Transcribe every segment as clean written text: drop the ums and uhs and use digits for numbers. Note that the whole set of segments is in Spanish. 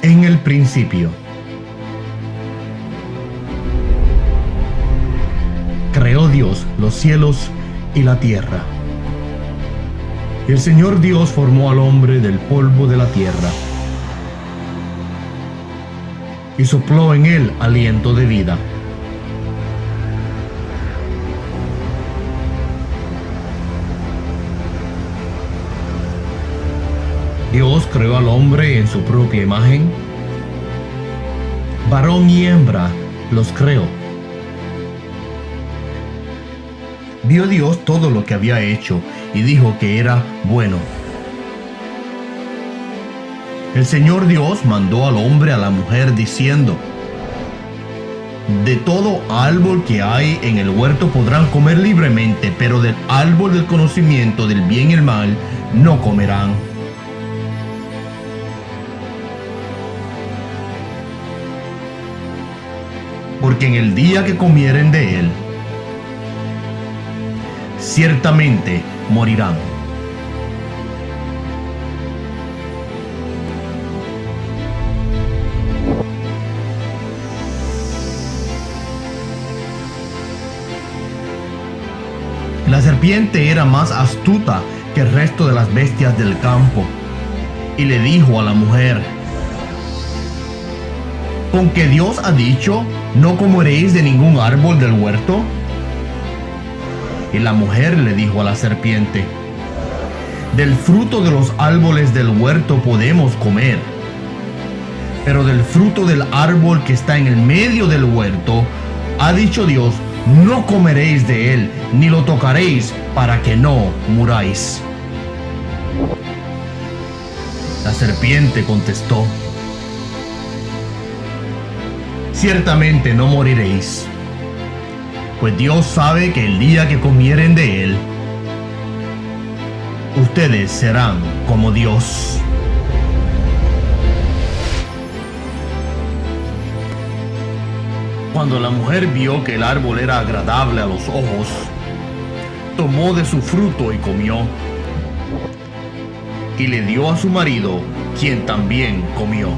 En el principio, creó Dios los cielos y la tierra. Y el Señor Dios formó al hombre del polvo de la tierra y sopló en él aliento de vida. Dios creó al hombre en su propia imagen. Varón y hembra los creó. Vio Dios todo lo que había hecho y dijo que era bueno. El Señor Dios mandó al hombre a la mujer diciendo: de todo árbol que hay en el huerto podrán comer libremente, pero del árbol del conocimiento del bien y el mal no comerán. Porque en el día que comieren de él, ciertamente morirán. La serpiente era más astuta que el resto de las bestias del campo, y le dijo a la mujer: ¿con qué Dios ha dicho, no comeréis de ningún árbol del huerto? Y la mujer le dijo a la serpiente: del fruto de los árboles del huerto podemos comer, pero del fruto del árbol que está en el medio del huerto, ha dicho Dios, no comeréis de él, ni lo tocaréis, para que no muráis. La serpiente contestó: ciertamente no moriréis, pues Dios sabe que el día que comieren de él, ustedes serán como Dios. Cuando la mujer vio que el árbol era agradable a los ojos, tomó de su fruto y comió, y le dio a su marido, quien también comió.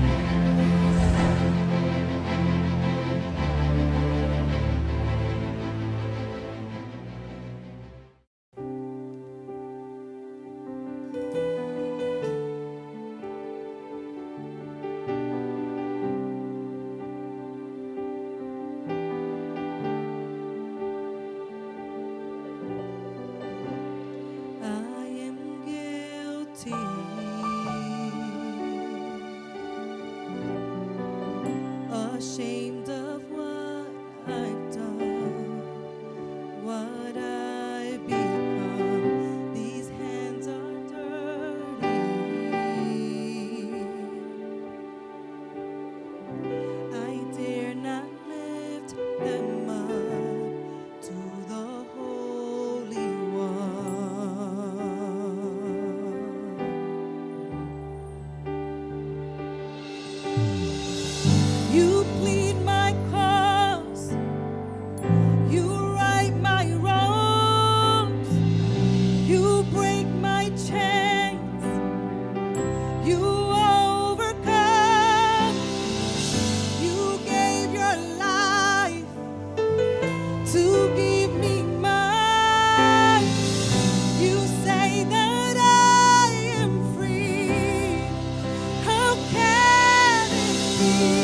Ashamed of what I've done, what I've become. These hands are dirty. I dare not lift them up to the Holy One. You plead my cause, you right my wrongs, you break my chains, you overcome, you gave your life to give me mine. You say that I am free. How can it be?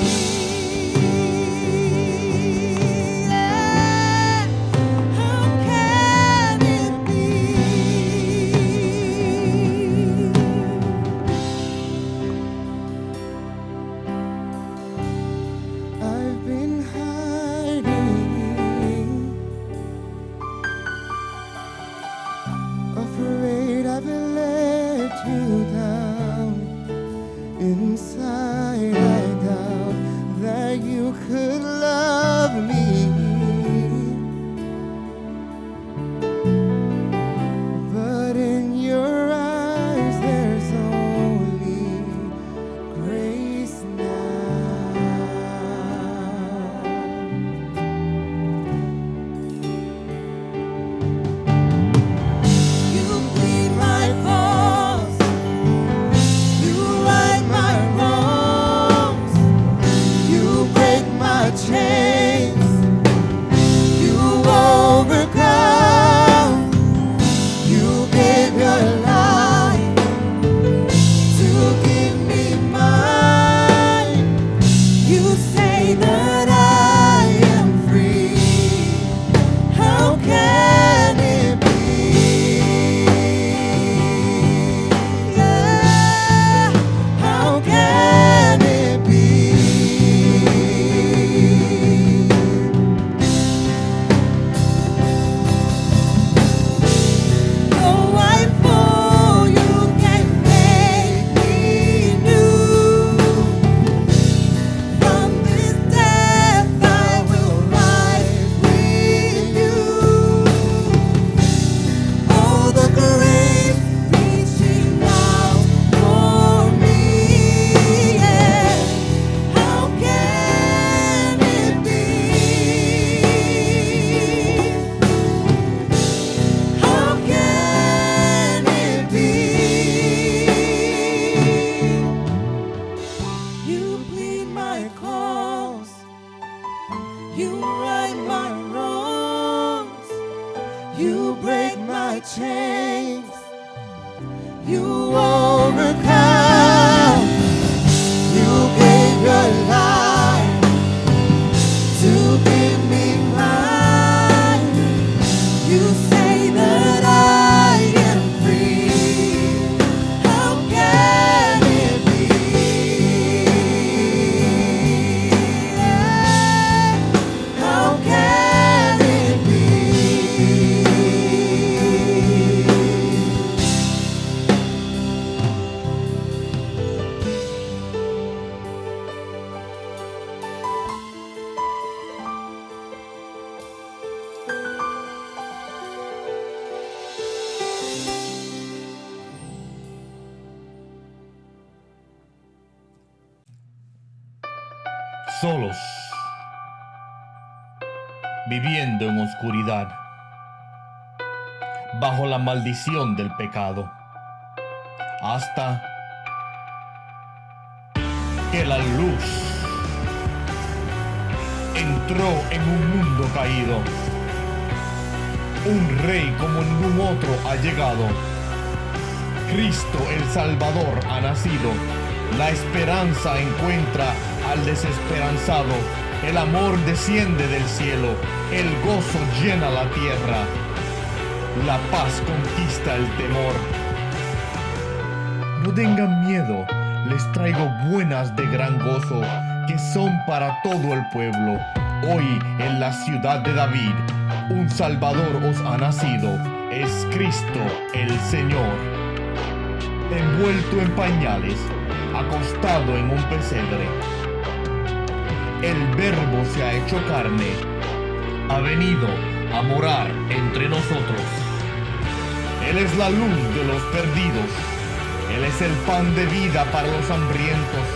Afraid I've let you down. Inside I doubt that you could love me. But in your eyes there's only grace now. You break my chains. You overcome. You gave your life to give me mine. You say that I am free. How can it be? How can it be? Solos, viviendo en oscuridad, bajo la maldición del pecado, hasta que la luz entró en un mundo caído. Un rey como ningún otro ha llegado. Cristo el Salvador ha nacido. La esperanza encuentra al desesperanzado. El amor desciende del cielo. El gozo llena la tierra. La paz conquista el temor. No tengan miedo, les traigo buenas de gran gozo, que son para todo el pueblo. Hoy en la ciudad de David, un Salvador os ha nacido, es Cristo el Señor. Envuelto en pañales, acostado en un pesebre, el Verbo se ha hecho carne, ha venido a morar entre nosotros. Él es la luz de los perdidos, Él es el pan de vida para los hambrientos,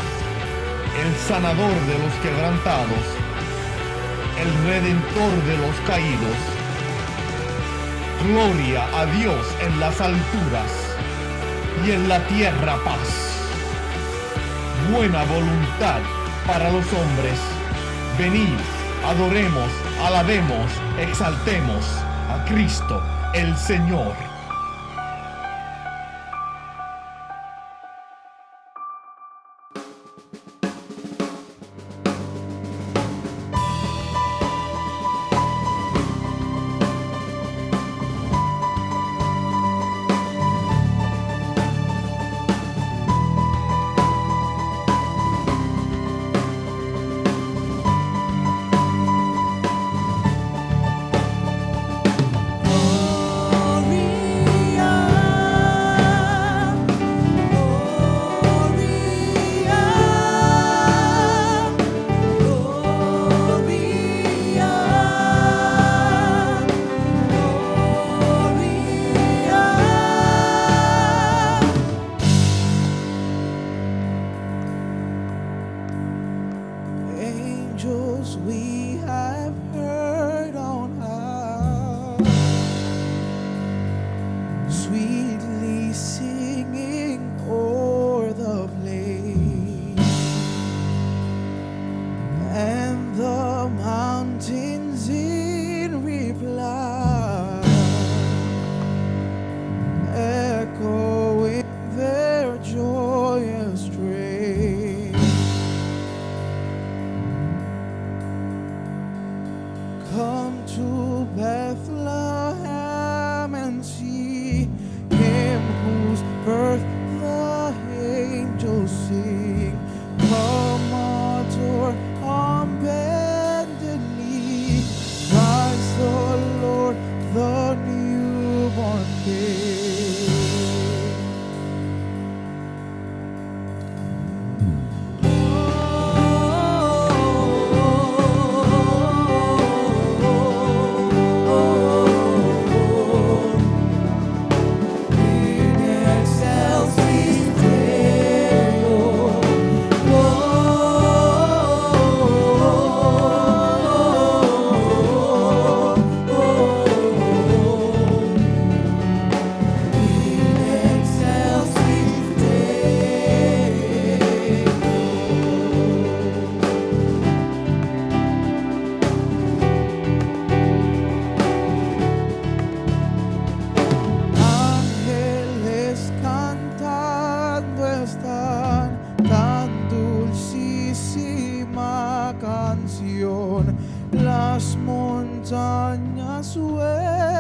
el sanador de los quebrantados, el redentor de los caídos. Gloria a Dios en las alturas y en la tierra paz. Buena voluntad para los hombres. Venid, adoremos, alabemos, exaltemos a Cristo el Señor. Glory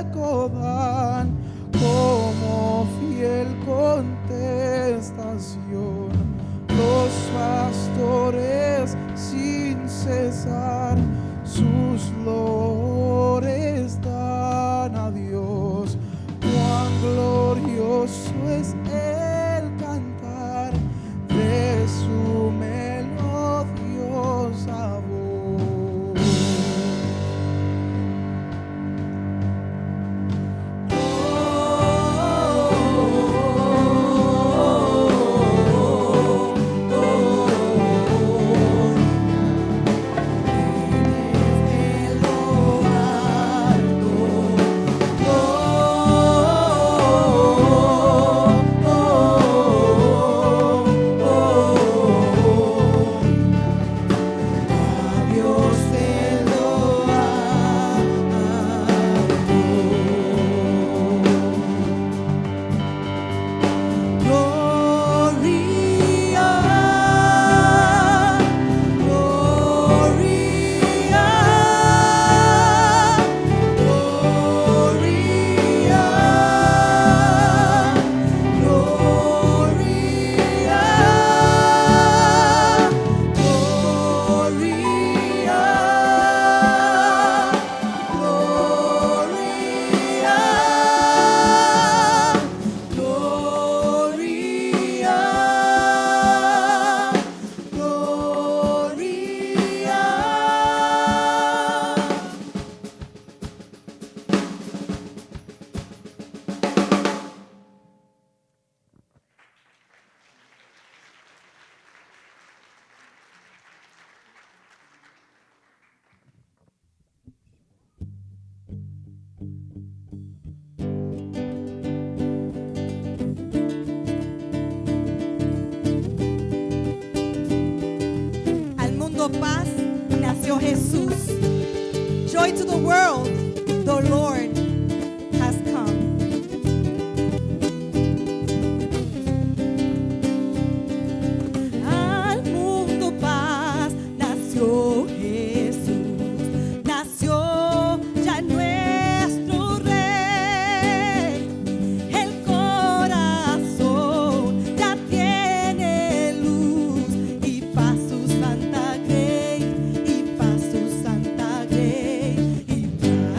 eco dan como fiel contestación. Los pastores sin cesar sus loores dan a Dios. Cuán glorioso es el cantar de su melodiosa voz. Al mundo paz nació Jesús. Joy to the world, the Lord has come. Al mundo paz nació Jesús. Nació ya nuestro Rey. El corazón ya tiene luz y paz su santa grey, y paz su santa grey, y paz.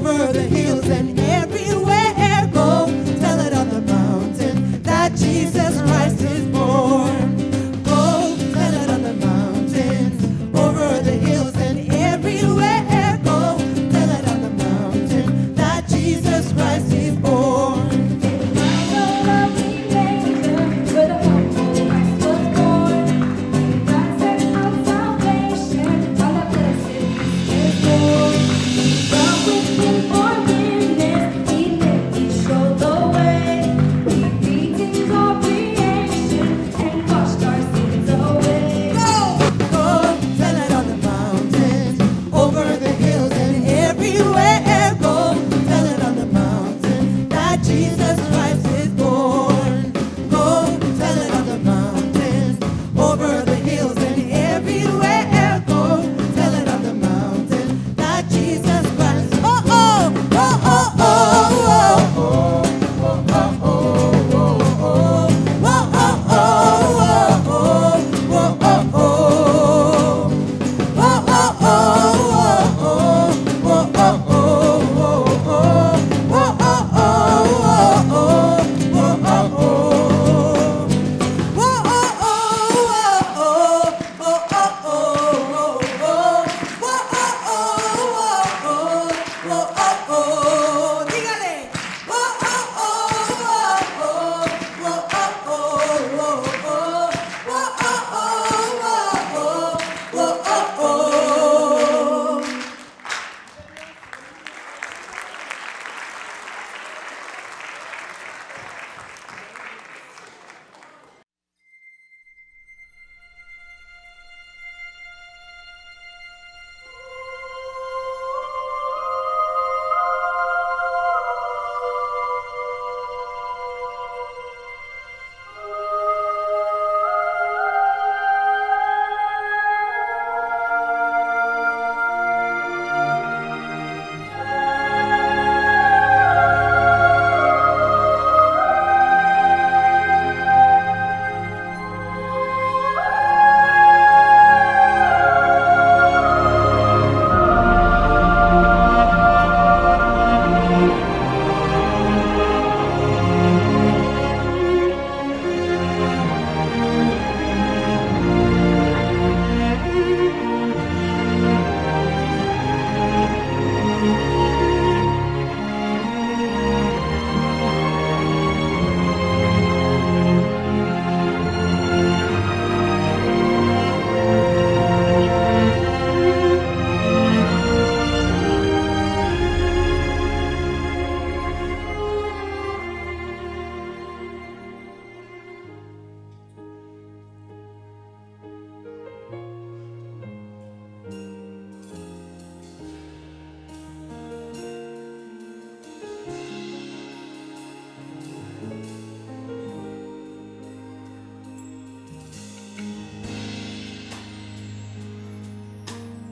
over the hills and everywhere go. Tell it on the mountain that Jesus Christ is born. Go, tell it on the mountains, over the hills and everywhere go. Tell it on the mountain that Jesus Christ is born.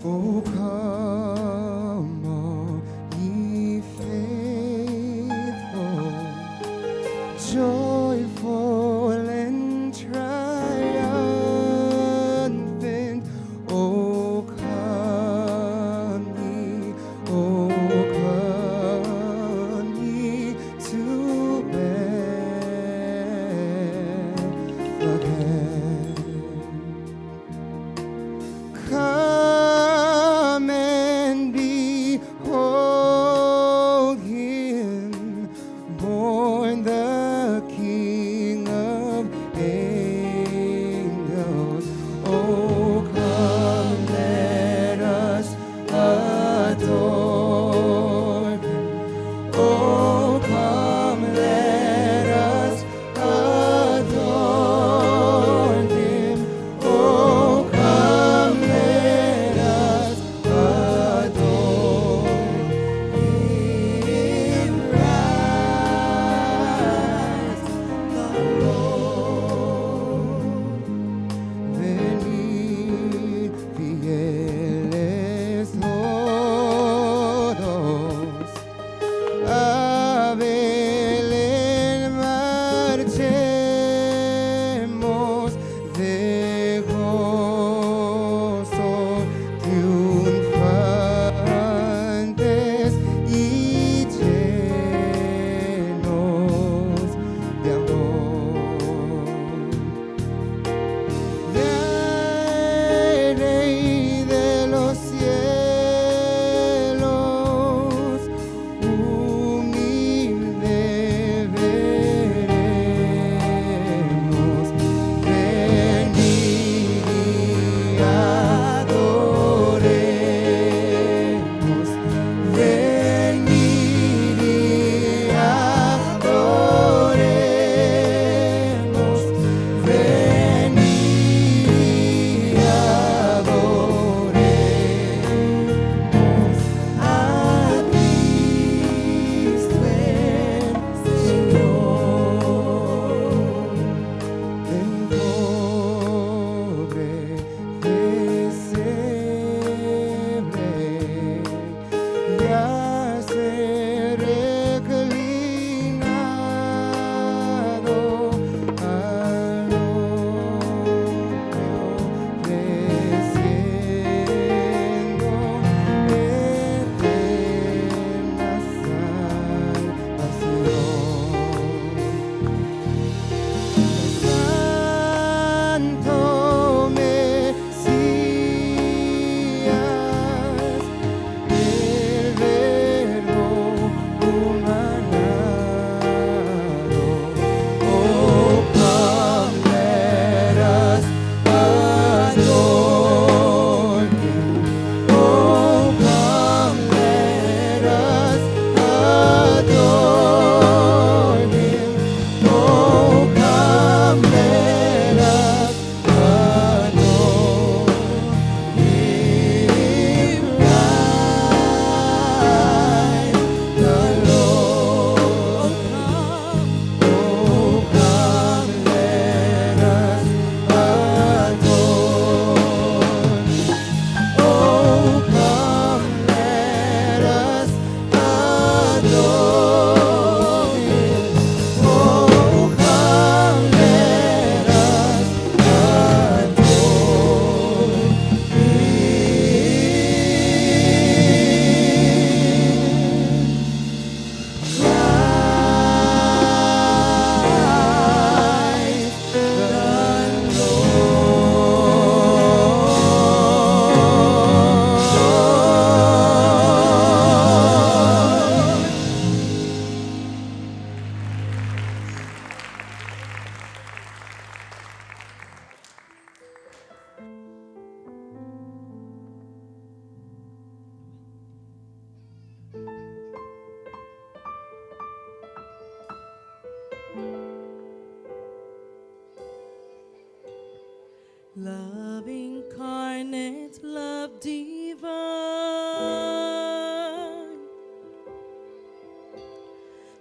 Oh, come, all ye faithful, joyful and triumphant. Oh, come ye to Bethlehem. Come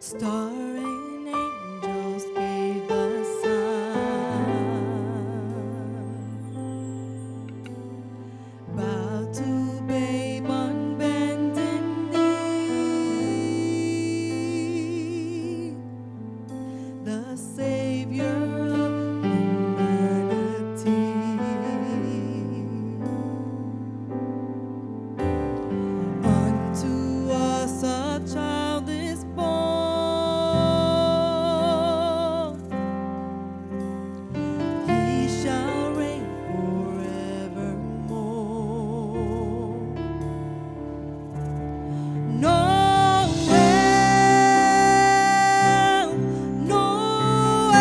Starring angels gave the sign. Bow to babe on bended knee, the Savior of humanity. Unto us a child is born. He shall reign forevermore. Noel, Noel,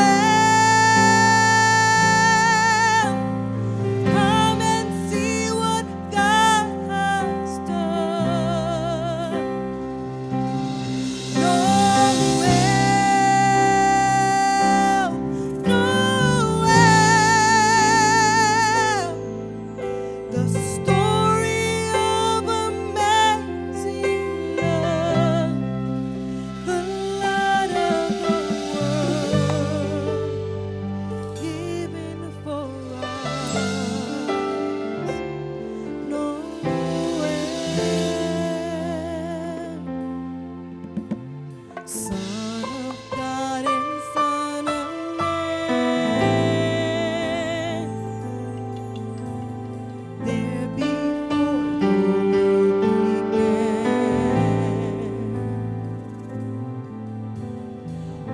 come and see what God has done. Noel, Noel, the story of amazing love, the light of the world, given for us. Noel, Son of God and Son of Man, there before the world began,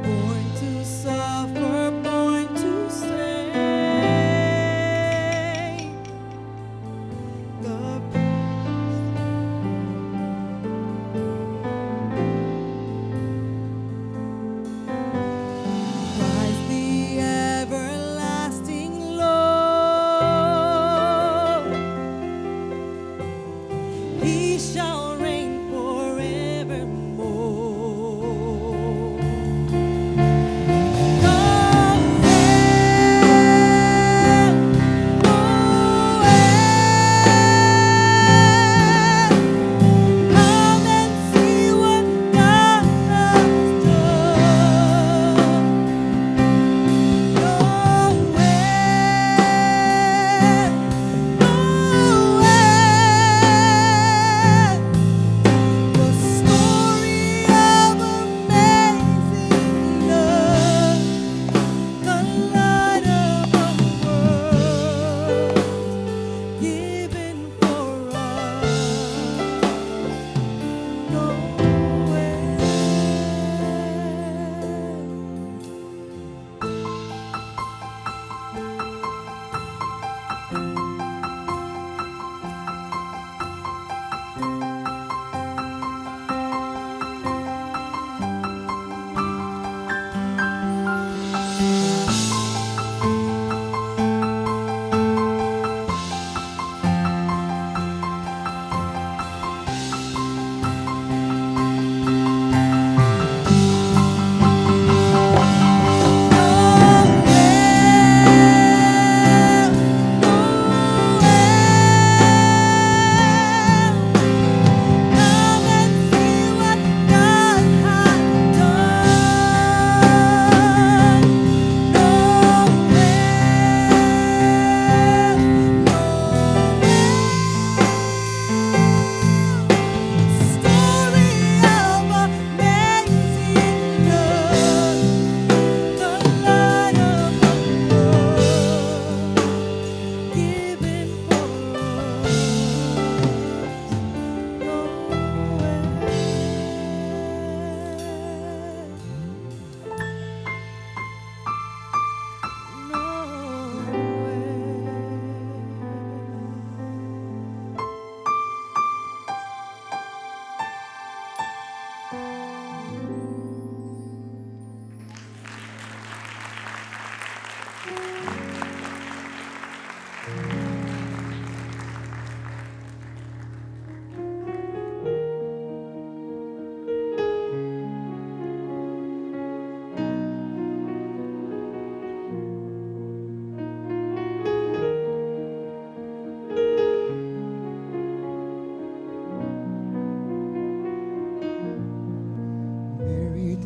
born to suffer, born to save, the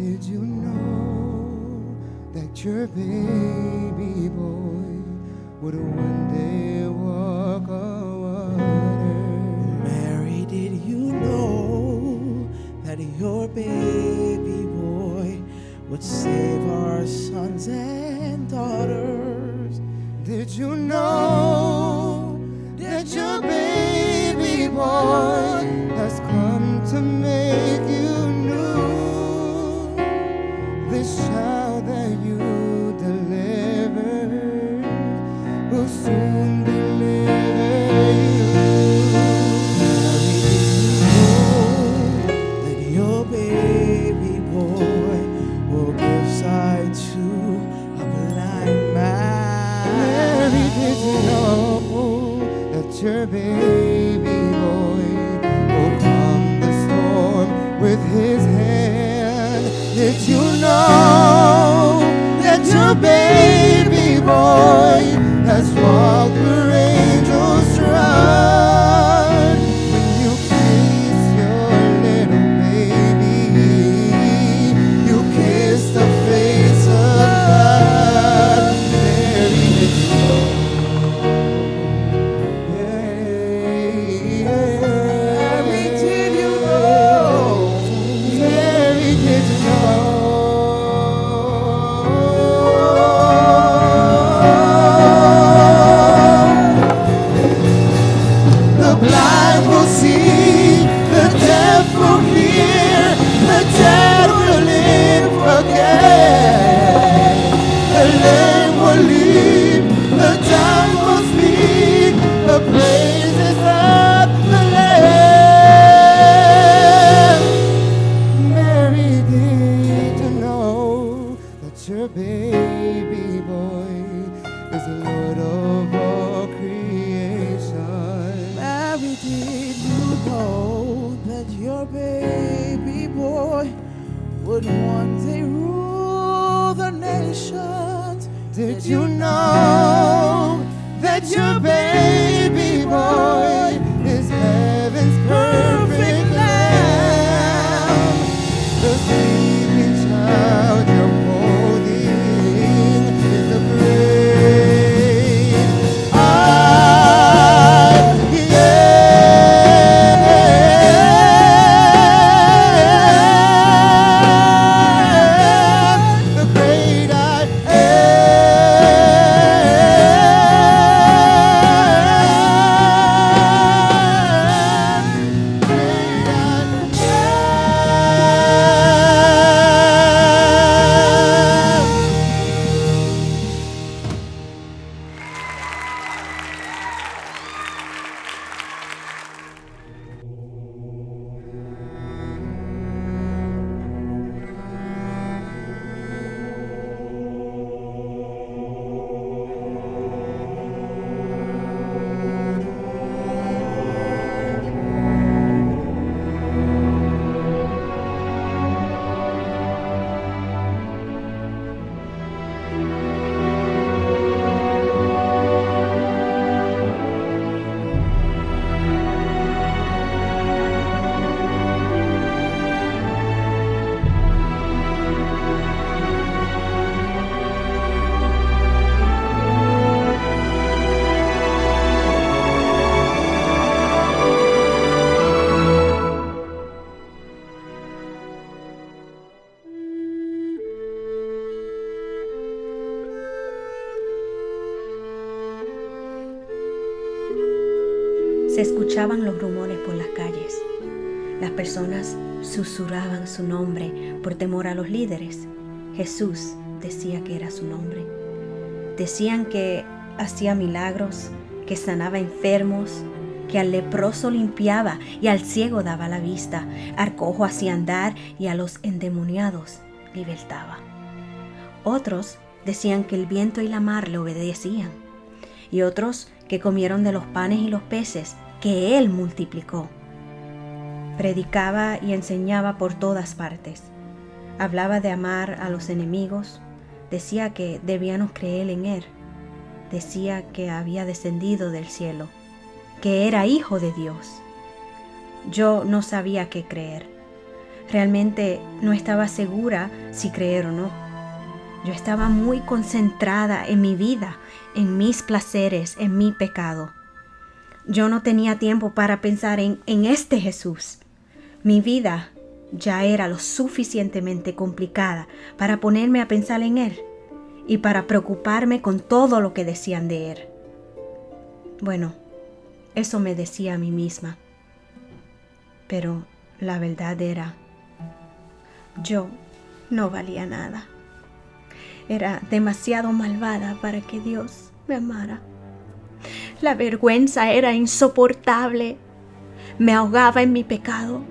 Did you know that your baby boy would one day walk on water? Mary, did you know that your baby boy would save our sons and daughters? Did you know that your baby boy has come to make you new? This child that you delivered will soon deliver you. That your baby boy will give sight to a blind man. Mary, did you know that your baby boy will calm the storm with his hand? Did you know that your baby boy has walked where angels run? When you kiss your little baby, you kiss the face of God. Mary, did you know? Mary, did you know? Mary, did you know? The blind will see, the deaf will hear, the dead will live again. The lame will leap, the dumb will speak, the praises of the Lamb. Mary, did you know that your baby boy is the Lord of all creation? Mary, did you know that your baby boy would one day rule the nations? Did you know that your baby boy is heaven's perfect lamb? The sleeping child you're holding is the great I am. The great I am. Great I am. Se escuchaban los rumores por las calles. Las personas susurraban su nombre por temor a los líderes. Jesús decía que era su nombre. Decían que hacía milagros, que sanaba enfermos, que al leproso limpiaba y al ciego daba la vista, al cojo hacía andar y a los endemoniados libertaba. Otros decían que el viento y la mar le obedecían, y otros que comieron de los panes y los peces que Él multiplicó. Predicaba y enseñaba por todas partes. Hablaba de amar a los enemigos. Decía que debíamos creer en Él. Decía que había descendido del cielo, que era hijo de Dios. Yo no sabía qué creer. Realmente no estaba segura si creer o no. Yo estaba muy concentrada en mi vida, en mis placeres, en mi pecado. Yo no tenía tiempo para pensar en este Jesús. Mi vida ya era lo suficientemente complicada para ponerme a pensar en Él y para preocuparme con todo lo que decían de Él. Bueno, eso me decía a mí misma. Pero la verdad era, yo no valía nada. Era demasiado malvada para que Dios me amara. La vergüenza era insoportable. Me ahogaba en mi pecado.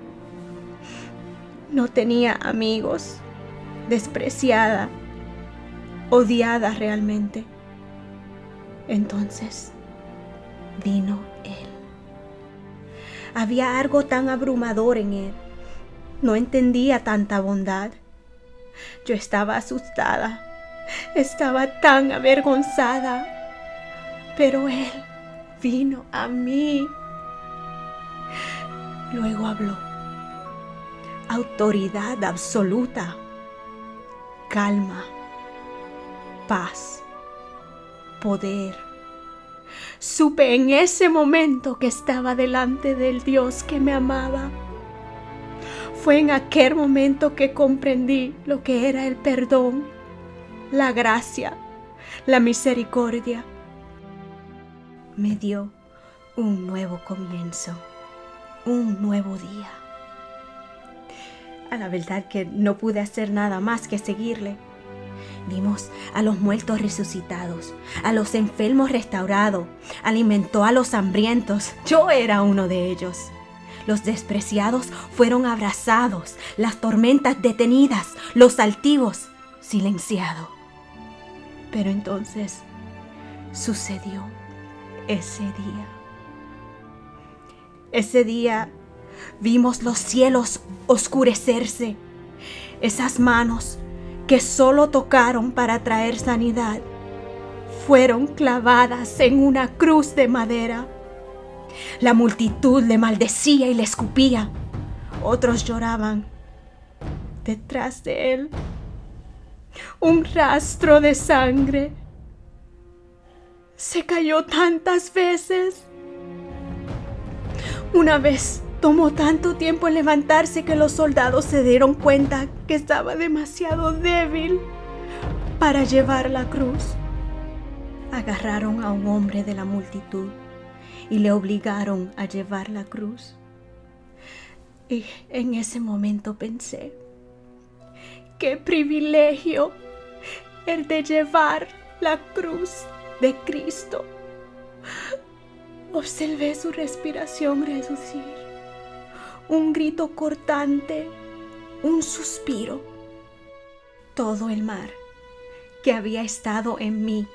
No tenía amigos. Despreciada. Odiada realmente. Entonces vino Él. Había algo tan abrumador en Él. No entendía tanta bondad. Yo estaba asustada. Estaba tan avergonzada. Pero Él vino a mí. Luego habló. Autoridad absoluta. Calma. Paz. Poder. Supe en ese momento que estaba delante del Dios que me amaba. Fue en aquel momento que comprendí lo que era el perdón, la gracia, la misericordia. Me dio un nuevo comienzo, un nuevo día. A la verdad que no pude hacer nada más que seguirle. Vimos a los muertos resucitados, a los enfermos restaurados, alimentó a los hambrientos. Yo era uno de ellos. Los despreciados fueron abrazados, las tormentas detenidas, los altivos silenciados. Pero entonces sucedió ese día. Ese día vimos los cielos oscurecerse, esas manos que solo tocaron para traer sanidad, fueron clavadas en una cruz de madera. La multitud le maldecía y le escupía. Otros lloraban. Detrás de él, un rastro de sangre. Se cayó tantas veces. Una vez tomó tanto tiempo en levantarse que los soldados se dieron cuenta que estaba demasiado débil para llevar la cruz. Agarraron a un hombre de la multitud y le obligaron a llevar la cruz. Y en ese momento pensé, qué privilegio el de llevar la cruz de Cristo. Observé su respiración reducir, un grito cortante, un suspiro. Todo el mar que había estado en mí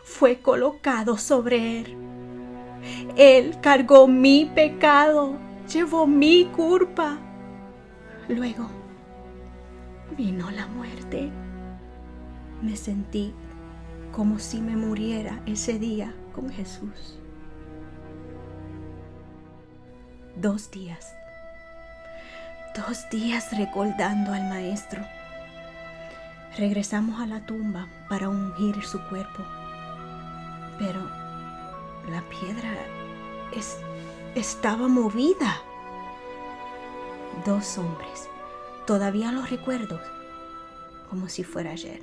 fue colocado sobre él. Él cargó mi pecado, llevó mi culpa. Luego vino la muerte. Me sentí como si me muriera ese día con Jesús. 2 días. 2 días recordando al Maestro. Regresamos a la tumba para ungir su cuerpo. Pero la piedra estaba movida. 2 hombres. Todavía los recuerdo como si fuera ayer.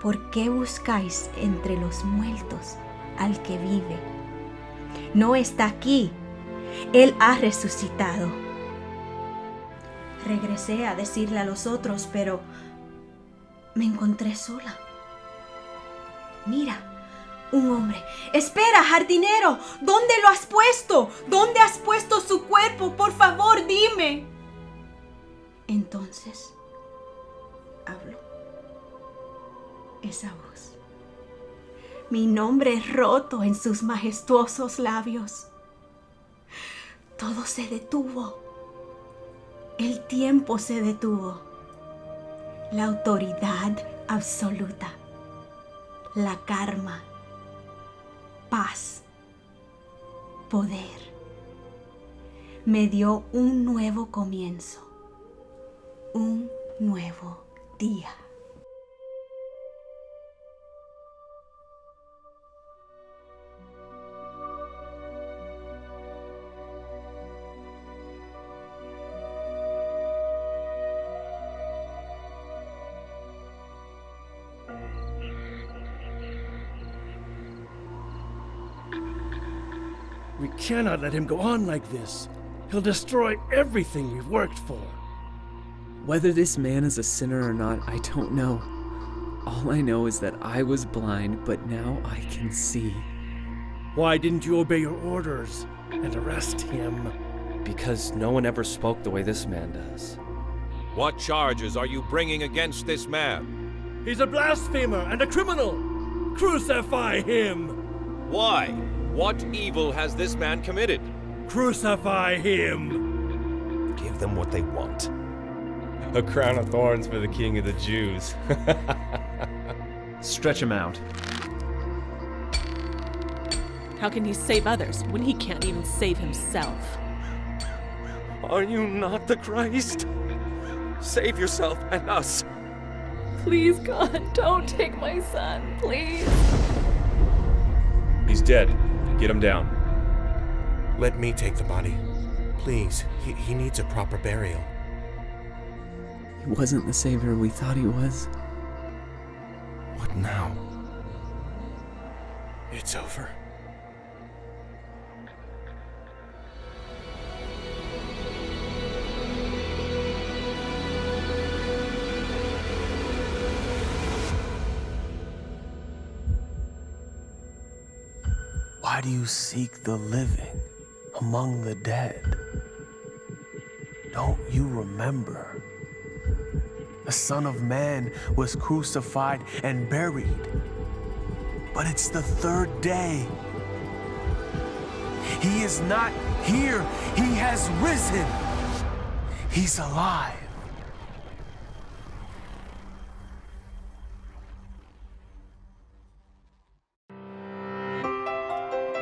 ¿Por qué buscáis entre los muertos al que vive? No está aquí. Él ha resucitado. Regresé a decirle a los otros, pero me encontré sola. Mira, un hombre. Espera, jardinero, ¿dónde lo has puesto? ¿Dónde has puesto su cuerpo? Por favor, dime. Entonces habló esa voz. Mi nombre roto en sus majestuosos labios. Todo se detuvo. El tiempo se detuvo. La autoridad absoluta. La calma. Paz. Poder. Me dio un nuevo comienzo. un nuevo día. We cannot let him go on like this. He'll destroy everything we've worked for. Whether this man is a sinner or not, I don't know. All I know is that I was blind, but now I can see. Why didn't you obey your orders and arrest him? Because no one ever spoke the way this man does. What charges are you bringing against this man? He's a blasphemer and a criminal! Crucify him! Why? What evil has this man committed? Crucify him! Give them what they want. A crown of thorns for the King of the Jews. Stretch him out. How can he save others when he can't even save himself? Are you not the Christ? Save yourself and us. Please, God, don't take my son, please. He's dead. Get him down. Let me take the body. Please, he needs a proper burial. He wasn't the savior we thought he was. What now? It's over. Why do you seek the living among the dead? Don't you remember? The Son of Man was crucified and buried. But it's the third day. He is not here. He has risen. He's alive.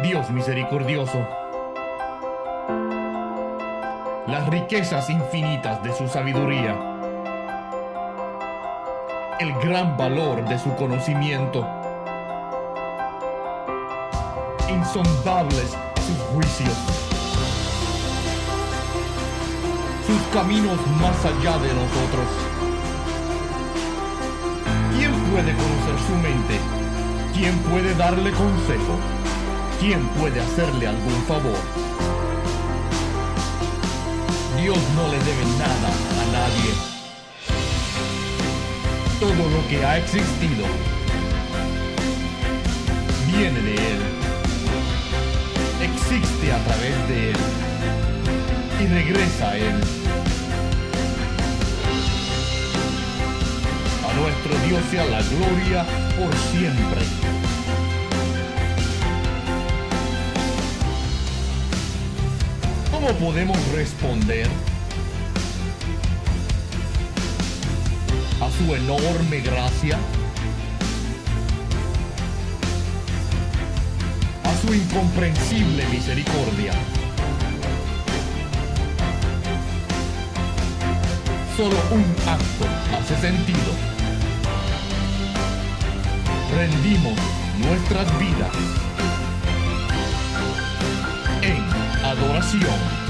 Dios misericordioso, las riquezas infinitas de su sabiduría, el gran valor de su conocimiento, insondables sus juicios, sus caminos más allá de nosotros. ¿Quién puede conocer su mente? ¿Quién puede darle consejo? ¿Quién puede hacerle algún favor? Dios no le debe nada a nadie. Todo lo que ha existido viene de Él, existe a través de Él y regresa a Él. A nuestro Dios sea la gloria por siempre. ¿Cómo podemos responder a su enorme gracia, a su incomprensible misericordia? Solo un acto hace sentido. Rendimos nuestras vidas en adoración.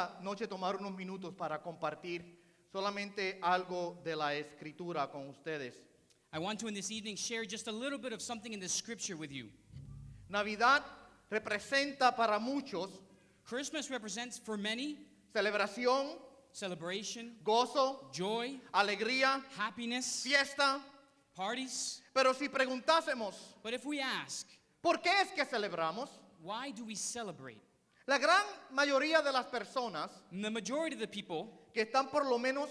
esta noche tomar unos minutos para compartir solamente algo de la escritura con ustedes. I want to in this evening share just a little bit of something in the scripture with you. Navidad representa para muchos Christmas represents for many celebración, celebration, gozo, joy, alegría, happiness, fiesta. parties. Pero si preguntásemos, But if we ask, ¿por qué es que celebramos? why do we celebrate? La gran mayoría de las personas The majority of the people que están por lo menos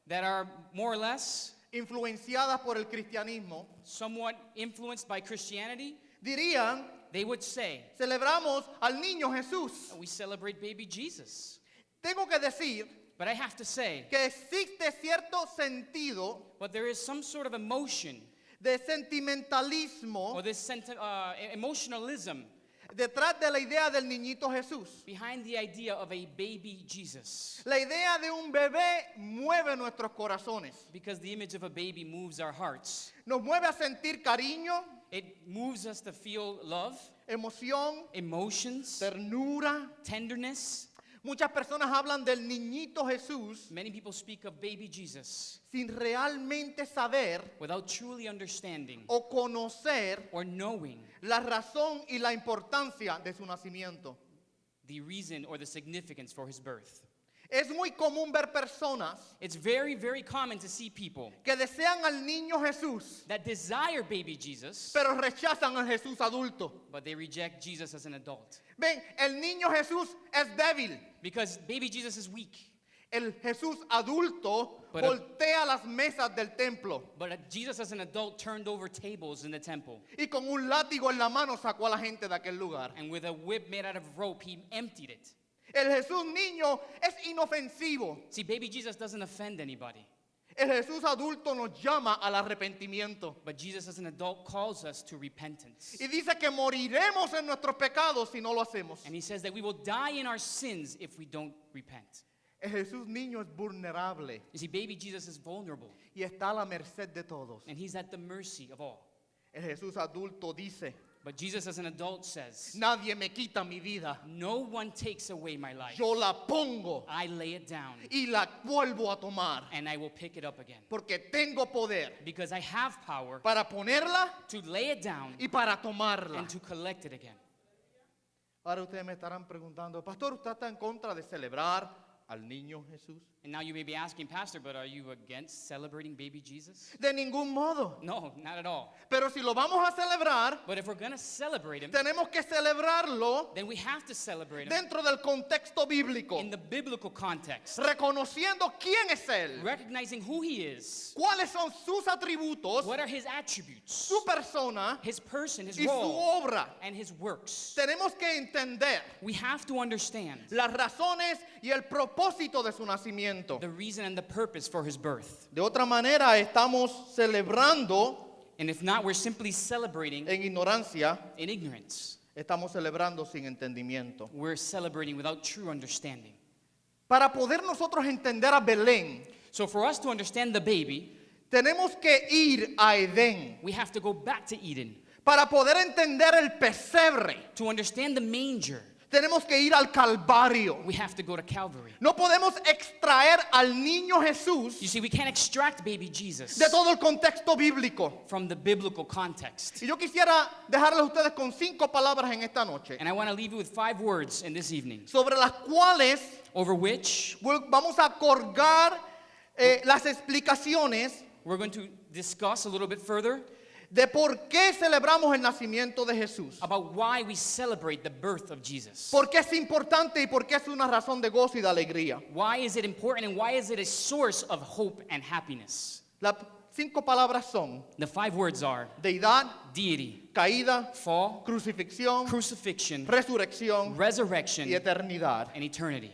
that are more or less influenciadas por el cristianismo somewhat influenced by Christianity, dirían, they would say, celebramos al niño Jesús. we celebrate baby Jesus. Tengo que decir But I have to say, que existe cierto sentido but there is some sort of emotion de sentimentalismo or this emotionalism detrás de la idea del niñito Jesús. behind the idea of a baby Jesus. La idea de un bebé mueve nuestros corazones. Because the image of a baby moves our hearts. Nos mueve a sentir cariño, It moves us to feel love, emoción, emotions, ternura. tenderness. Muchas personas hablan del niñito Jesús Many people speak of baby Jesus sin realmente saber without truly understanding o conocer or knowing la razón y la importancia de su nacimiento. the reason or the significance for his birth. Es muy común ver personas It's very, very common to see people que desean al niño Jesús, that desire baby Jesus, pero rechazan al Jesús adulto. but they reject Jesus as an adult. Ven, el niño Jesús es débil. Because baby Jesus is weak. El Jesús adulto But voltea las mesas del templo But Jesus as an adult turned over tables in the temple. y con un látigo en la mano sacó a la gente de aquel lugar. And with a whip made out of rope, he emptied it. El Jesús niño es inofensivo. See, baby Jesus doesn't offend anybody. El Jesús adulto nos llama al arrepentimiento. But Jesus as an adult calls us to repentance. Y dice que moriremos en nuestros pecados si no lo hacemos. And he says that we will die in our sins if we don't repent. El Jesús niño es vulnerable You see, baby Jesus is vulnerable. y está a la merced de todos. And he's at the mercy of all. El Jesús adulto dice, But Jesus as an adult says, nadie me quita mi vida. no one takes away my life. Yo la pongo I lay it down y la vuelvo a tomar and I will pick it up again. porque tengo poder Because I have power para ponerla to lay it down y para tomarla. and to collect it again. Ahora ustedes me estarán preguntando, pastor, ¿usted está en contra de celebrar al niño Jesús? And now you may be asking, Pastor, but are you against celebrating baby Jesus? De ningún modo. No, not at all. Pero si lo vamos a celebrar, But if we're going to celebrate him, tenemos que celebrarlo then we have to celebrate him dentro del contexto bíblico, in the biblical context, reconociendo quién es Él, recognizing who he is, cuáles son sus atributos, what are his attributes, su persona his person, his y su role, obra. and his works. Tenemos que entender We have to understand las razones y el propósito de su nacimiento. the reason and the purpose for his birth. De otra manera, estamos celebrando And if not, we're simply celebrating en ignorancia, in ignorance. estamos celebrando sin entendimiento. We're celebrating without true understanding. Para poder nosotros entender a Belén, So for us to understand the baby, tenemos que ir a Edén. we have to go back to Eden. Para poder entender el pesebre, To understand the manger, tenemos que ir al Calvario. we have to go to Calvary. No podemos extraer al niño Jesús You see, we can't extract baby Jesus de todo el contexto bíblico. from the biblical context. Y yo quisiera dejarles a ustedes con 5 palabras en esta noche, And I want to leave you with 5 words in this evening, sobre las cuales over which vamos a colgar las explicaciones we're going to discuss a little bit further de por qué celebramos el nacimiento de Jesús. about why we celebrate the birth of Jesus. Por qué es importante y por qué es una razón de gozo y de alegría. Why is it important and why is it a source of hope and happiness? Las 5 palabras son The 5 words are deidad, deity, caída, fall, crucifixión, crucifixion, resurrección resurrection, y eternidad. and eternity.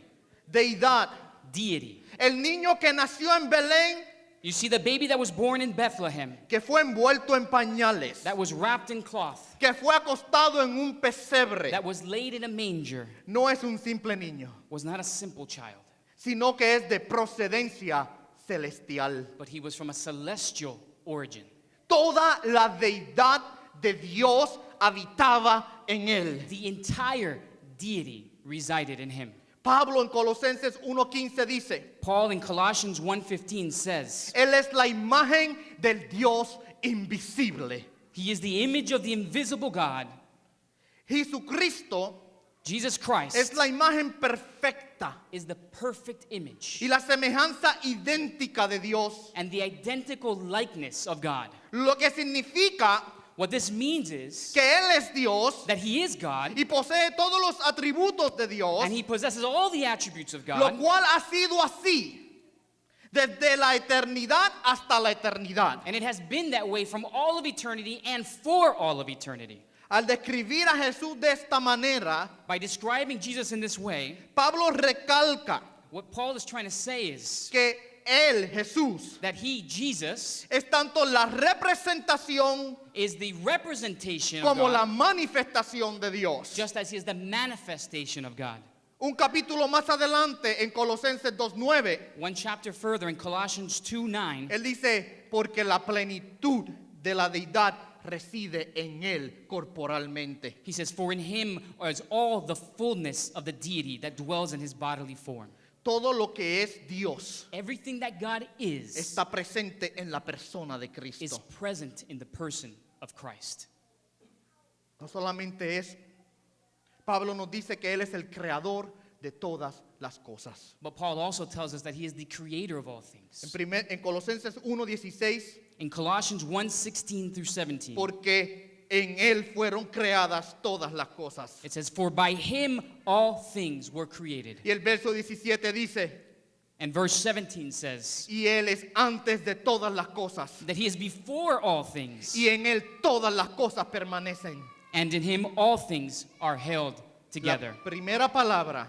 Deidad. Deity. El niño que nació en Belén, You see, the baby that was born in Bethlehem, que fue envuelto en pañales, that was wrapped in cloth, que fue acostado en un pesebre, that was laid in a manger, no es un simple niño, was not a simple child, sino que es de procedencia celestial. but he was from a celestial origin. Toda la deidad de Dios habitaba en él. The entire deity resided in him. Pablo en Colosenses 1:15 dice, Paul in Colossians 1:15 says, Él es la imagen del Dios invisible. He is the image of the invisible God. Jesucristo Jesus Christ es la imagen perfecta is the perfect image y la semejanza idéntica de Dios. and the identical likeness of God. Lo que significa What this means is que Él es Dios that he is God y posee todos los atributos de Dios, and he possesses all the attributes of lo God, cual ha sido así desde la eternidad hasta la eternidad. and it has been that way from all of eternity and for all of eternity. Al describir a Jesús de esta manera, By describing Jesus in this way, Pablo recalca what Paul is trying to say is que Él, Jesús, that he, Jesus, es tanto la representación is the representation of como la God, manifestación de Dios. just as he is the manifestation of God. Un capítulo más adelante en Colosenses 2:9, One chapter further in Colossians 2:9, él dice, porque la plenitud de la deidad reside en él corporalmente. he says, for in him is all the fullness of the deity that dwells in his bodily form. Todo lo que es Dios Everything that God is está presente en la persona de is Cristo. present in the person of Christ. No solamente eso, Pablo nos dice que Él es el creador de todas las cosas. But Paul also tells us that he is the creator of all things. En Colosenses 1:16, In Colossians 1:16 through 17, porque en Él fueron creadas todas las cosas. it says, for by him all things were created. Y el verso 17 dice, And verse 17 says y Él es antes de todas las cosas, that he is before all things, y en Él todas las cosas permanecen. and in him all things are held together. La primera palabra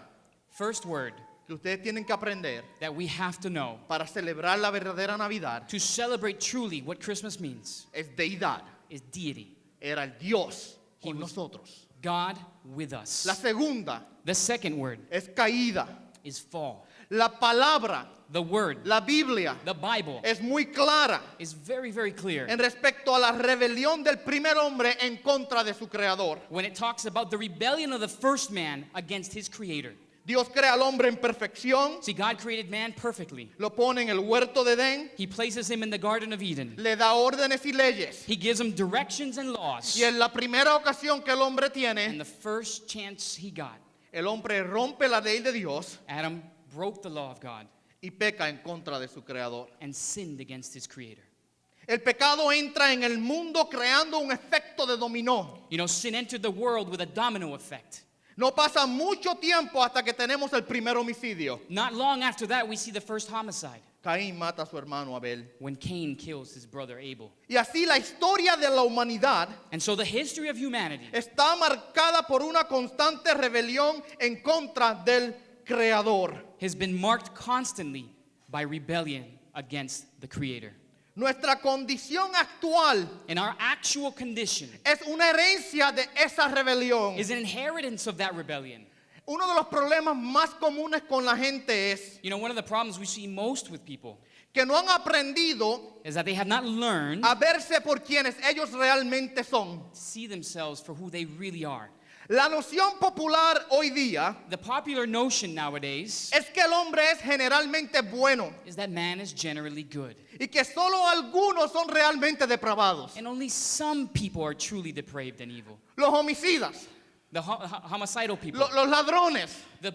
First word que ustedes tienen que aprender that we have to know para celebrar la verdadera Navidad to celebrate truly what Christmas means es deidad. is deity. Era el Dios He con was- nosotros. God with us. La segunda The second word es caída. is fall. La palabra, The word, la Biblia, the Bible, es muy clara is very, very clear en respecto a la rebelión del primer hombre en contra de su creador. when it talks about the rebellion of the first man against his creator. Dios crea al hombre en perfección, See, God created man perfectly. lo pone en el huerto de Edén, He places him in the Garden of Eden. le da órdenes y leyes. He gives him directions and laws. Y en la primera ocasión que el hombre And tiene, the first chance he got, el hombre rompe la ley de Dios Adam broke the law of God y peca en contra de su creador. and sinned against his creator. El pecado entra en el mundo creando un efecto de dominó. You know, sin entered the world with a domino effect. No pasa mucho tiempo hasta que tenemos el primer homicidio. Not long after that, we see the first homicide Caín mata a su hermano Abel. when Cain kills his brother Abel. Y así la historia de la humanidad And so the history of humanity está marcada por una constante rebelión en contra del Creador. has been marked constantly by rebellion against the Creator. Nuestra condición actual And our actual condition es una herencia de esa rebelión. is an inheritance of that rebellion. Uno de los problemas más comunes con la gente es You know, one of the problems we see most with people que no han aprendido is that they have not learned a verse por quienes ellos realmente son. to see themselves for who they really are. La noción popular hoy día The popular notion nowadays es que el hombre es generalmente bueno is that man is generally good. y que solo algunos son realmente depravados. And only some people are truly depraved and evil. Los homicidas, The homicidal people, los ladrones, the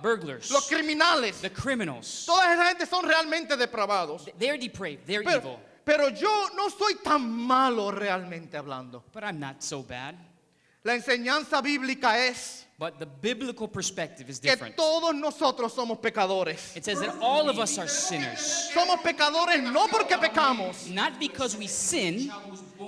burglars, los criminales, the criminals. toda esa gente son realmente depravados. They're depraved, they're Pero, evil. pero yo no soy tan malo realmente hablando. But I'm not so bad. La enseñanza bíblica es But the biblical perspective is que different. todos nosotros somos pecadores. It says that all of us are sinners. Somos pecadores no porque pecamos, Not because we sin,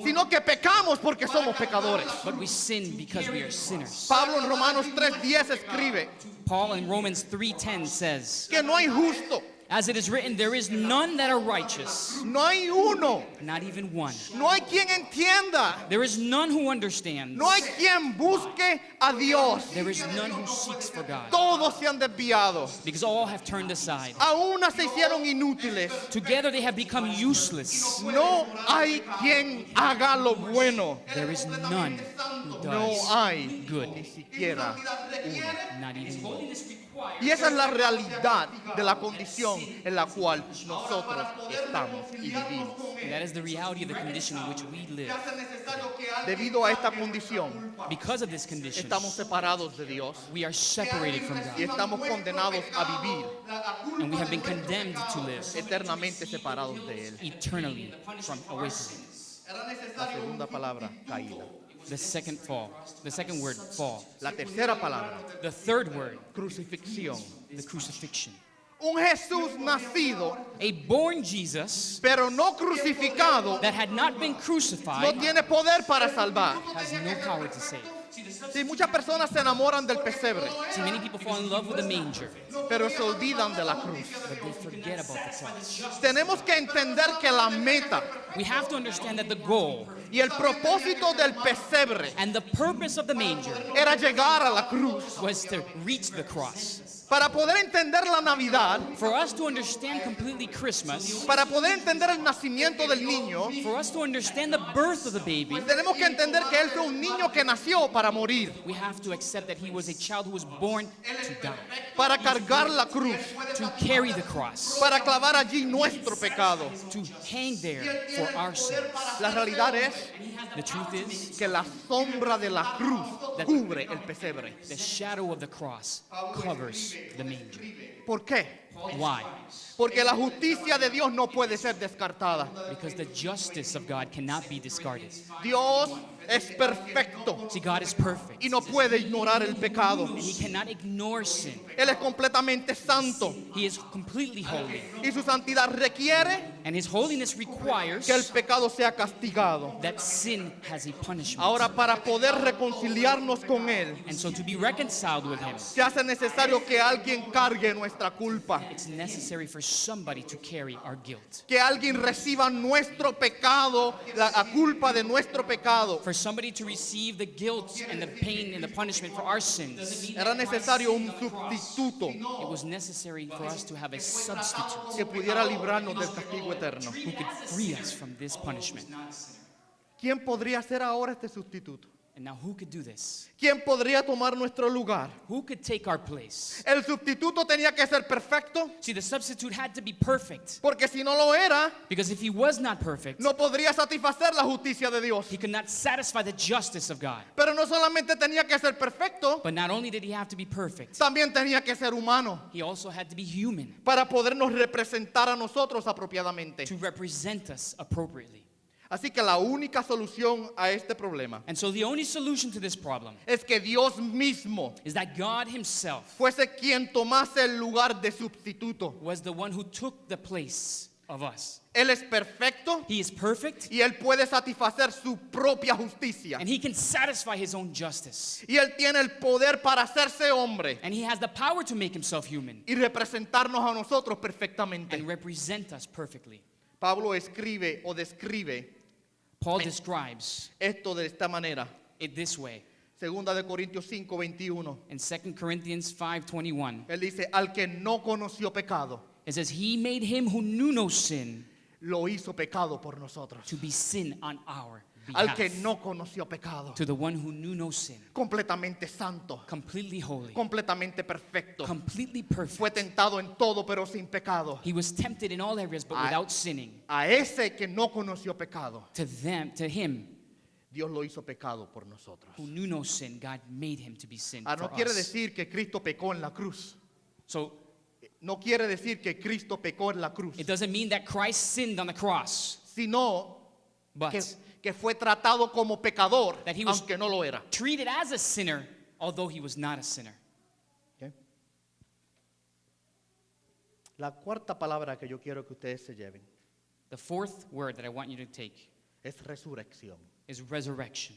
sino que pecamos porque somos pecadores. but we sin because we are sinners. Pablo en Romanos 3:10 escribe Paul in Romans 3:10 says, que no hay justo, as it is written, there is none that are righteous, no hay uno, not even one. no hay quien entienda, There is none who understands. no hay quien busque a Dios. There is none who seeks for God. Todos se han desviado, Because all have turned aside. a una se hicieron inútiles. Together they have become useless. No hay quien haga lo bueno. There is none who No does hay good. ni siquiera uno. Not even one. Y esa es la realidad de la condición en la cual nosotros estamos y vivimos. And that is the reality of the condition in which we live. Debido a esta condición, Because of this condition, estamos separados de Dios we are separated from y God. estamos condenados a vivir And we have been condemned to live eternamente separados de Él. eternally from away from Him. La segunda palabra, caída. The second fall. The second word, fall. La tercera palabra, The third word, crucifixión. the crucifixion. Un Jesús nacido, A born Jesus pero no crucificado, that had not been no crucified tiene poder para salvar. has no power to save. Sí, muchas personas se enamoran del pesebre, See, many people fall in love with the manger, pero se olvidan de la cruz. but they forget about the cross. Tenemos que entender que la meta We have to understand that the goal y el propósito del pesebre and the purpose of the manger era llegar a la cruz. was to reach the cross. Para poder entender la Navidad, For us to understand completely Christmas, para poder entender el nacimiento del niño, for us to understand the birth of the baby, tenemos que entender que él fue un niño que nació para morir, we have to accept that he was a child who was born to die, para cargar la cruz, to carry the cross, para clavar allí nuestro pecado. to hang there for our sins. La realidad es The truth is, que la sombra de la cruz cubre el pesebre. the shadow of the cross covers the manger. ¿Por qué? Why? Porque la justicia de Dios no puede ser descartada. Because the justice of God cannot be discarded. Dios es perfecto See, God is perfect, y no puede ignorar el pecado. and He cannot ignore sin. Él es completamente santo He is completely holy, y su santidad requiere and His holiness requires que el pecado sea castigado. that sin has a punishment. Ahora, para poder reconciliarnos con Él, And so to be reconciled with Him, se hace necesario que alguien cargue nuestra culpa, it's necessary for somebody to carry our guilt. que alguien reciba nuestro pecado, la culpa de nuestro pecado. For somebody to receive the guilt and the pain and the punishment for our sins, Era necesario un sustituto it was necessary for us to have a substitute que pudiera librarnos del castigo eterno. who could free us from this punishment. ¿Quién podría ser ahora este sustituto? And now who could do this? ¿Quién podría tomar nuestro lugar? Who could take our place? El sustituto tenía que ser perfecto, See, the substitute had to be perfect, porque si no lo era, because if he was not perfect, no podría satisfacer la justicia de Dios. he could not satisfy the justice of God. Pero no solamente tenía que ser perfecto, But not only did he have to be perfect, también tenía que ser humano he also had to be human para podernos representar a nosotros apropiadamente. to represent us appropriately. Así que la única solución a este problema And so the only solution to this problem es que Dios mismo is that God himself fuese quien tomase el lugar de sustituto. was the one who took the place of us. Él es perfecto He is perfect, y Él puede satisfacer su propia justicia. and he can satisfy his own justice. Y Él tiene el poder para hacerse hombre And he has the power to make himself human y representarnos a nosotros perfectamente. and represent us perfectly. Pablo escribe o describe Paul describes esto de esta manera. it this way. Segunda de Corintios 5:21. In 2 Corinthians 5:21, Él dice, al que no conoció pecado, it says, he made him who knew no sin lo hizo pecado por nosotros. to be sin on our Al behalf. que no conoció pecado, To the one who knew no sin, completamente santo, completely holy, completamente perfecto. completely Fue perfect. tentado en todo pero sin pecado. He was tempted in all areas but I- without sinning. A ese que no conoció pecado, To him Dios lo hizo pecado por nosotros. who knew no sin, God made him to be sin No for quiere us. decir que Cristo pecó en la cruz. So No quiere decir que Cristo pecó en la cruz, it doesn't mean that Christ sinned on the cross, sino but que fue tratado como pecador, That he was- aunque no lo era. treated as a sinner, although he was not a sinner. ¿Ok? La cuarta palabra que yo quiero que ustedes se lleven The fourth word that I want you to take es resurrección. is resurrection.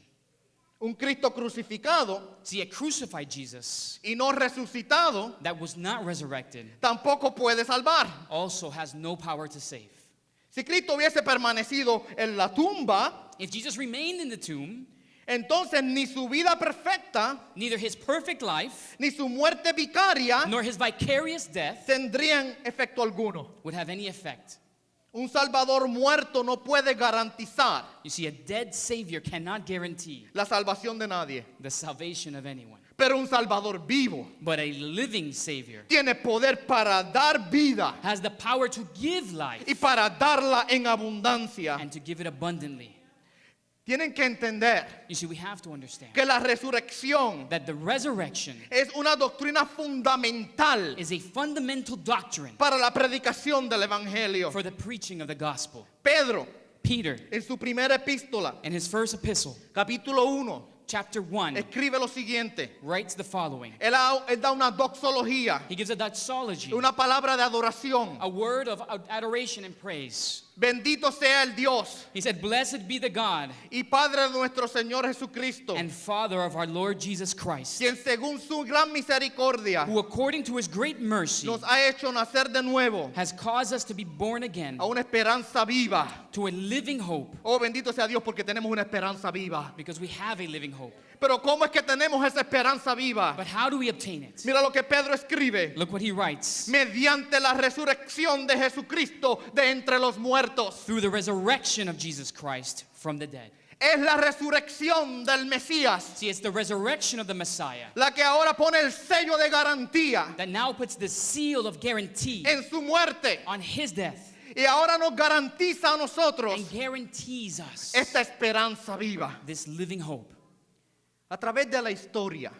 Un Cristo crucificado See, a crucified Jesus y no resucitado that was not resurrected tampoco puede salvar. also has no power to save. Si Cristo hubiese permanecido en la tumba, If Jesus remained in the tomb, entonces ni su vida perfecta neither his perfect life ni su muerte vicaria nor his vicarious death tendrían efecto alguno. would have any effect. Un Salvador muerto no puede garantizar You see, a dead Savior cannot guarantee la salvación de nadie. the salvation of anyone. Pero un Salvador vivo but a living Savior tiene poder para dar vida has the power to give life y para darla en abundancia. and to give it abundantly. Tienen que entender You see, we have to understand que la resurrección that the resurrection es una doctrina fundamental is a fundamental doctrine para la predicación del Evangelio. for the preaching of the gospel. Pedro, Peter, en su primera epístola, in his first epistle, capítulo 1, chapter 1, escribe lo siguiente. writes the following. Él da una doxología, He gives a doxology, una palabra de adoración. a word of adoration and praise. Bendito sea el Dios He said, "Blessed be the God y Padre de nuestro Señor Jesucristo, and Father of our Lord Jesus Christ, quien según su gran misericordia who according to his great mercy nos ha hecho nacer de nuevo has caused us to be born again a una esperanza viva. to a living hope," Oh, bendito sea Dios porque tenemos una esperanza viva. because we have a living hope. Pero ¿cómo es que tenemos esa esperanza viva? But how do we obtain it? Mira lo que Pedro escribe. Look what he writes. Mediante la resurrección de Jesucristo de entre los muertos. Through the resurrection of Jesus Christ from the dead. Es la resurrección del Mesías See, it's the resurrection of the Messiah la que ahora pone el sello de garantía that now puts the seal of guarantee en su muerte. on his death Y ahora nos garantiza a nosotros and guarantees us esta esperanza viva. this living hope. A través de la historia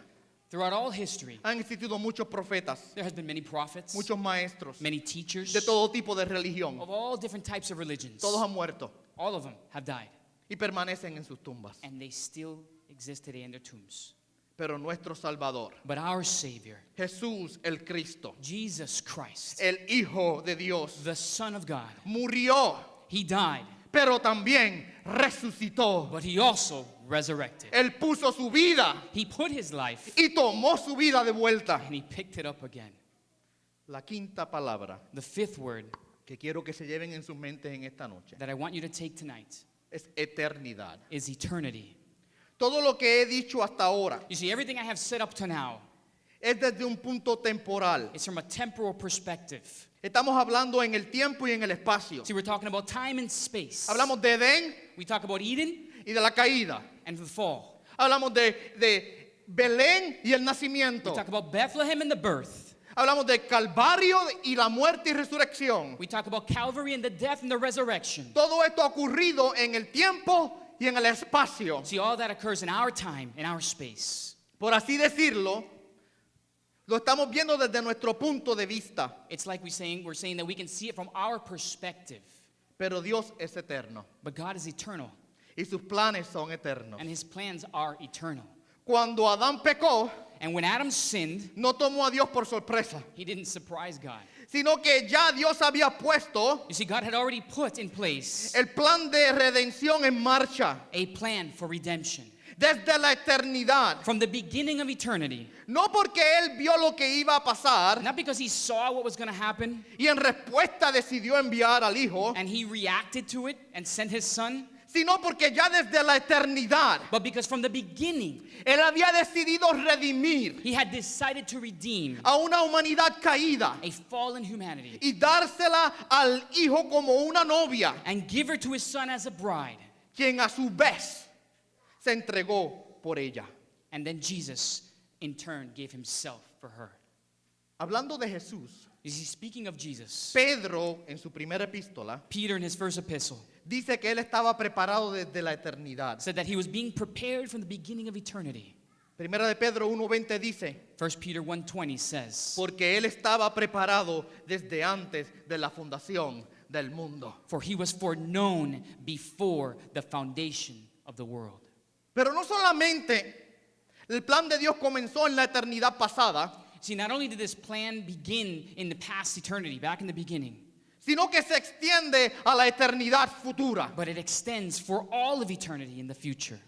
Throughout all history, han existido muchos profetas, there has been many prophets, muchos maestros many teachers de todo tipo de religión. of all different types of religions. Todos han muerto All of them have died, y permanecen en sus tumbas. and they still exist today in their tombs. Pero nuestro Salvador, But our Savior, Jesús el Cristo, Jesus Christ, el Hijo de Dios, the Son of God, murió, He died, pero también resucitó. but He also resurrected. Él puso su vida He put His life y tomó su vida de vuelta. and He picked it up again. La quinta palabra The fifth word que quiero que se lleven en sus mentes en esta noche that I want you to take tonight es eternidad. is eternity. Todo lo que he dicho hasta ahora You see, everything I have said up to now es desde un punto temporal. is from a temporal perspective. Estamos hablando en el tiempo y en el espacio. See, we're talking about time and space. Hablamos de Edén We talk about Eden y de la caída. and the fall. Hablamos de Belén y el We nacimiento. talk about Bethlehem and the birth. Hablamos de Calvario y la muerte y resurrección. We talk about Calvary and the death and the resurrection. Todo esto ha ocurrido en el tiempo y en el espacio. See, all that occurs in our time, in our space. Por así decirlo, lo estamos viendo desde nuestro punto de vista. It's like we're saying that we can see it from our perspective. Pero Dios es eterno But God is eternal, y sus planes son eternos. and His plans are eternal. Cuando Adán pecó, And when Adam sinned, no tomó a Dios por sorpresa, he didn't surprise God. sino que ya Dios había puesto You see, God had already put in place el plan de redención en marcha a plan for redemption desde la eternidad. from the beginning of eternity. No porque Él vio lo que iba a pasar Not because He saw what was going to happen y en respuesta decidió enviar al Hijo, and He reacted to it and sent His Son, sino porque ya desde la eternidad but because from the beginning Él había decidido redimir He had decided to redeem a una humanidad caída a fallen humanity y dársela al Hijo como una novia, and give her to His Son as a bride. quien a su vez se entregó por ella. And then Jesus, in turn, gave Himself for her. Hablando de Jesús, You see, speaking of Jesus, Pedro en su primera epístola Peter in his first epistle dice que él estaba preparado desde la eternidad. said that he was being prepared from the beginning of eternity. Primera de Pedro 1:20 dice, 1 Peter 1:20 says, porque él estaba preparado desde antes de la fundación del mundo. "For he was foreknown before the foundation of the world." Pero no solamente el plan de Dios comenzó en la eternidad pasada, See, not only did this plan begin in the past eternity, back in the beginning, sino que se extiende a la eternidad futura. but it extends for all of eternity in the future.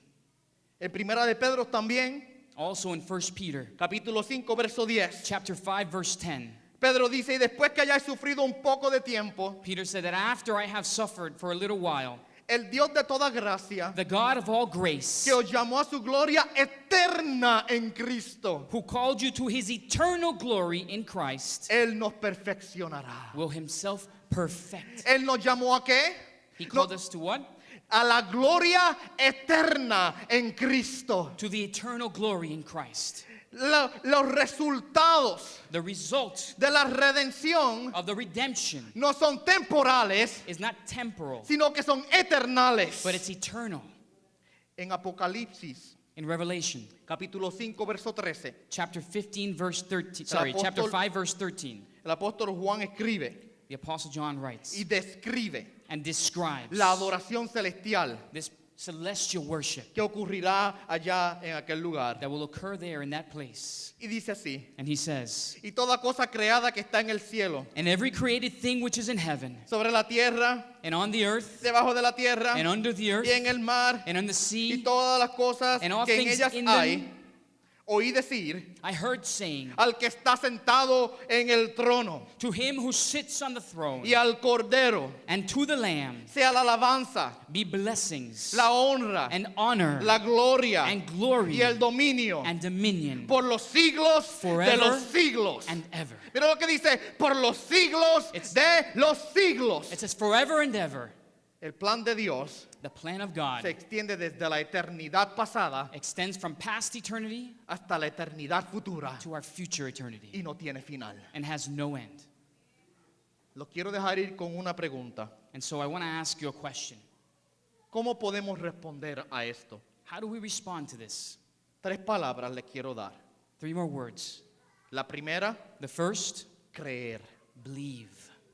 En Primera de Pedro también, Also in 1 Peter capítulo 5, verso 10, chapter 5 verse 10, Pedro dice, y después que hayáis sufrido un poco de tiempo, Peter said that after I have suffered for a little while, el Dios de toda gracia, the God of all grace, que os llamó a su gloria eterna en Cristo, who called you to His eternal glory in Christ, Él nos perfeccionará. will Himself perfect. Él nos llamó a qué? He called us to what? A la gloria eterna en Cristo. To the eternal glory in Christ. los resultados The result de la redención of the redemption no son temporales, is not temporal, sino que son eternales. but it's eternal. En Apocalipsis, In Revelation, capítulo 5, verso 13, chapter 15, verse 13, apóstol- chapter 5, verse 13, el apóstol Juan escribe the Apostle John writes y describe and describes la adoración celestial this celestial worship que ocurrirá allá en aquel lugar. that will occur there in that place. Y dice así, And he says, y toda cosa creada que está en el cielo, and every created thing which is in heaven, sobre la tierra, and on the earth, debajo de la tierra, and under the earth, y en el mar, and on the y sea, todas las cosas and all que en things ellas in hay, them, oí decir I heard saying, al que está sentado en el trono to him who sits on the throne, y al cordero, and to the Lamb, sea la alabanza, be blessings, la honra, and honor, la gloria and glory, y el dominio and dominion, por los siglos de forever los siglos. and ever. Mira lo que dice, por los siglos de los siglos. It says forever and ever. El plan de Dios The plan of God se extiende desde la eternidad pasada extends from past eternity hasta la eternidad futura to our future eternity y no tiene final. and has no end. Lo quiero dejar ir con una pregunta. And so I want to ask you a question. ¿Cómo podemos responder a esto? How do we respond to this? 3 palabras le quiero dar. 3 more words. La primera, The first, creer. believe.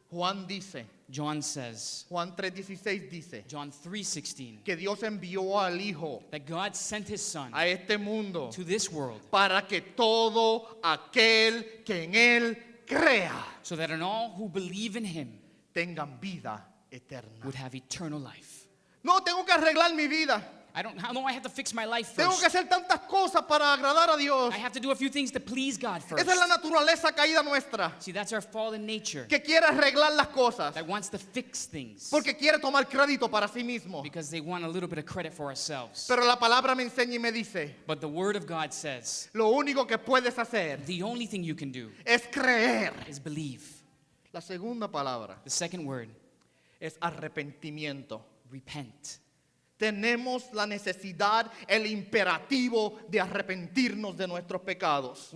Juan dice, John says, Juan 3:16 dice, John 3:16, que Dios envió al Hijo that God sent his son a este mundo to this world para que todo aquel que en Él crea so that in all who believe in him tengan vida eterna. would have eternal life. No, tengo que arreglar mi vida. I have to fix my life Tengo que first. hacer tantas cosas para agradar a Dios. I have to do a few things to please God first. Esa es la naturaleza caída nuestra, See, that's our fallen nature que quiere arreglar las cosas that wants to fix things porque quiere tomar crédito para sí mismo. because they want a little bit of credit for ourselves. Pero la palabra me enseña y me dice, But the word of God says lo único que puedes hacer the only thing you can do es creer. is believe. La segunda palabra The second word, es arrepentimiento. repent. Tenemos la necesidad, el imperativo de arrepentirnos de nuestros pecados.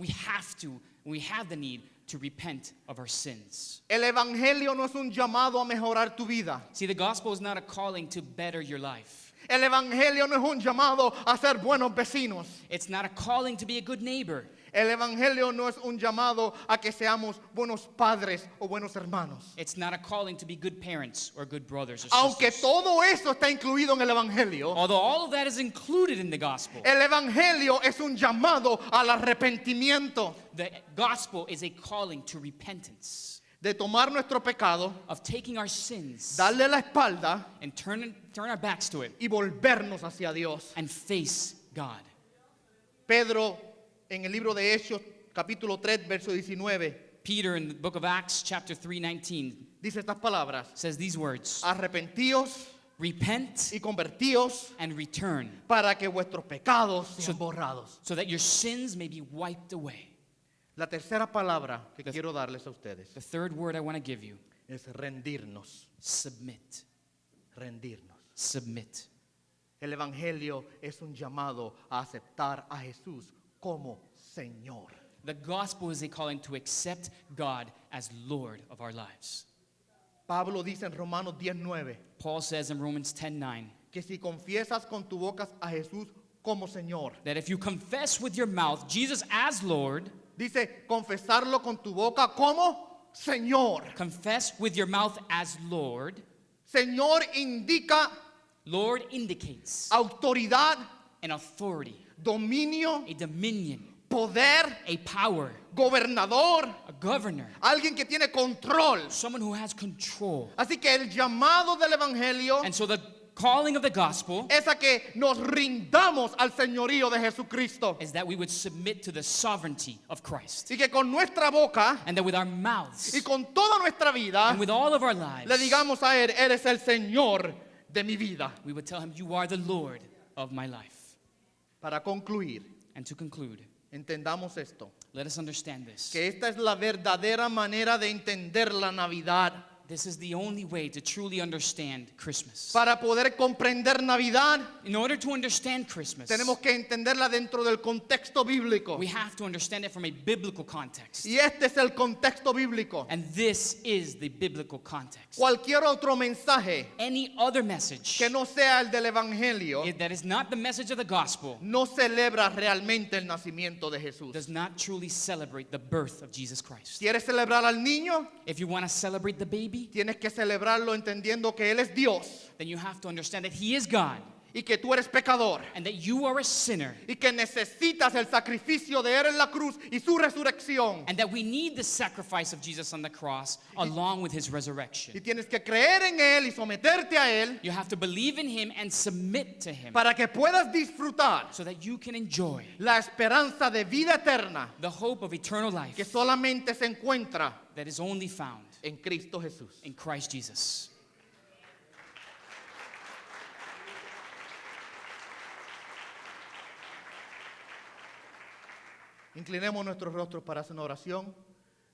We have the need to repent of our sins. El evangelio no es un llamado a mejorar tu vida. See, the gospel is not a calling to better your life. El evangelio no es un llamado a ser buenos vecinos. It's not a calling to be a good neighbor. El evangelio no es un llamado a que seamos buenos padres o buenos hermanos. It's not a calling to be good parents or good brothers or Aunque sisters. todo eso está incluido en el evangelio, Although all of that is included in the gospel, el evangelio es un llamado al arrepentimiento, the gospel is a calling to repentance, de tomar nuestro pecado, of taking our sins darle la espalda and turn our backs to it y volvernos hacia Dios. and face God. Pedro, en el libro de Hechos, capítulo 3, verso 19, Peter in the book of Acts chapter 3:19 dice estas palabras: says these words, arrepentíos repent y convertíos and return para que vuestros pecados sean borrados. so that your sins may be wiped away. La tercera palabra que quiero darles a ustedes The third word I want to give you, es rendirnos. submit. Rendirnos. Submit. El evangelio es un llamado a aceptar a Jesús como Señor. The gospel is a calling to accept God as Lord of our lives. Pablo dice en Romanos 10:9 Paul says in Romans 10:9 que si confiesas con tu boca a Jesús como Señor, that if you confess with your mouth Jesus as Lord, dice confesarlo con tu boca como Señor. confess with your mouth as Lord. Señor indica Lord indicates autoridad, an authority, dominio, a dominion, poder, a power, gobernador, a governor, alguien que tiene control. someone who has control. Así que el llamado del evangelio And so the calling of the gospel es a que nos rindamos al señorío de Jesucristo is that we would submit to the sovereignty of Christ. y que con nuestra boca And that with our mouths y con toda nuestra vida and with all of our lives, le digamos a Él, eres el Señor de mi vida. we would tell him, you are the Lord of my life. Para concluir, And to conclude, entendamos esto, let us understand this. que esta es la verdadera manera de entender la Navidad. This is the only way to truly understand Christmas. Para poder comprender Navidad, In order to understand Christmas, tenemos que entenderla dentro del contexto bíblico. we have to understand it from a biblical context. Y este es el contexto bíblico. And this is the biblical context. Cualquier otro mensaje Any other message que no sea el del evangelio that is not the message of the gospel no celebra realmente el nacimiento de Jesús. does not truly celebrate the birth of Jesus Christ. ¿Quieres celebrar al niño? If you want to celebrate the baby, Tienes que celebrarlo entendiendo que Él es Dios then you have to understand that He is God y que tú eres pecador and that you are a sinner y que necesitas el sacrificio de Él en la cruz y su resurrección. and that we need the sacrifice of Jesus on the cross along with His resurrection. Y tienes que creer en Él y someterte a Él You have to believe in Him and submit to Him para que puedas disfrutar so that you can enjoy la esperanza de vida eterna the hope of eternal life que solamente se encuentra that is only found en Cristo Jesús. in Christ Jesus. Inclinemos nuestros rostros para hacer una oración.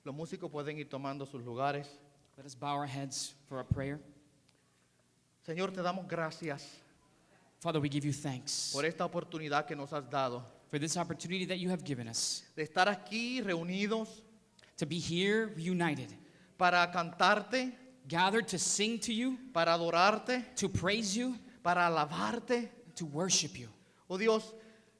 Los músicos pueden ir tomando sus lugares. Let us bow our heads for a prayer. Señor, te damos gracias Father, we give you thanks por esta oportunidad que nos has dado for this opportunity that you have given us de estar aquí reunidos to be here reunited, para cantarte, gathered to sing to you, para adorarte, to praise you, para alabarte. to worship you. Oh Dios,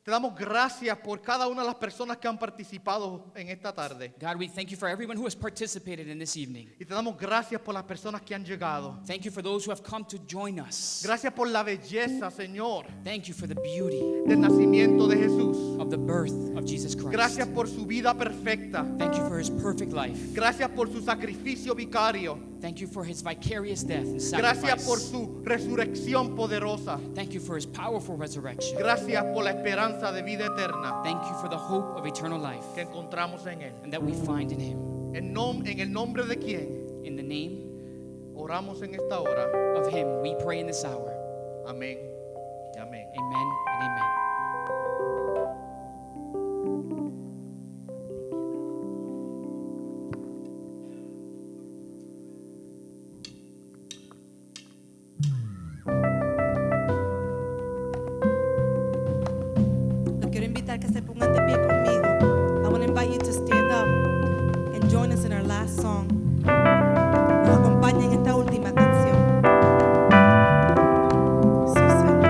te damos gracias por cada una de las personas que han participado en esta tarde. God, we thank you for everyone who has participated in this evening. Y te damos gracias por las personas que han llegado. Thank you for those who have come to join us. Gracias por la belleza, Señor, Thank you for the beauty del nacimiento de Jesús. of the birth of Jesus Christ. Gracias por su vida perfecta. Thank you for His perfect life. Gracias por su sacrificio vicario. Thank you for His vicarious death and Gracias por sacrifice. su resurrección poderosa. Thank you for His powerful resurrection. Gracias por la esperanza de vida eterna Thank you for the hope of eternal life que encontramos en Él. and that we find in Him. En el nombre de quien In the name oramos en esta hora. of Him, we pray in this hour. Amén y amén. Amen and amen. Los quiero invitar que se pongan de pie conmigo. I want to invite you to stand up and join us in our last song. Nos acompaña en esta última canción. Sí, Señor.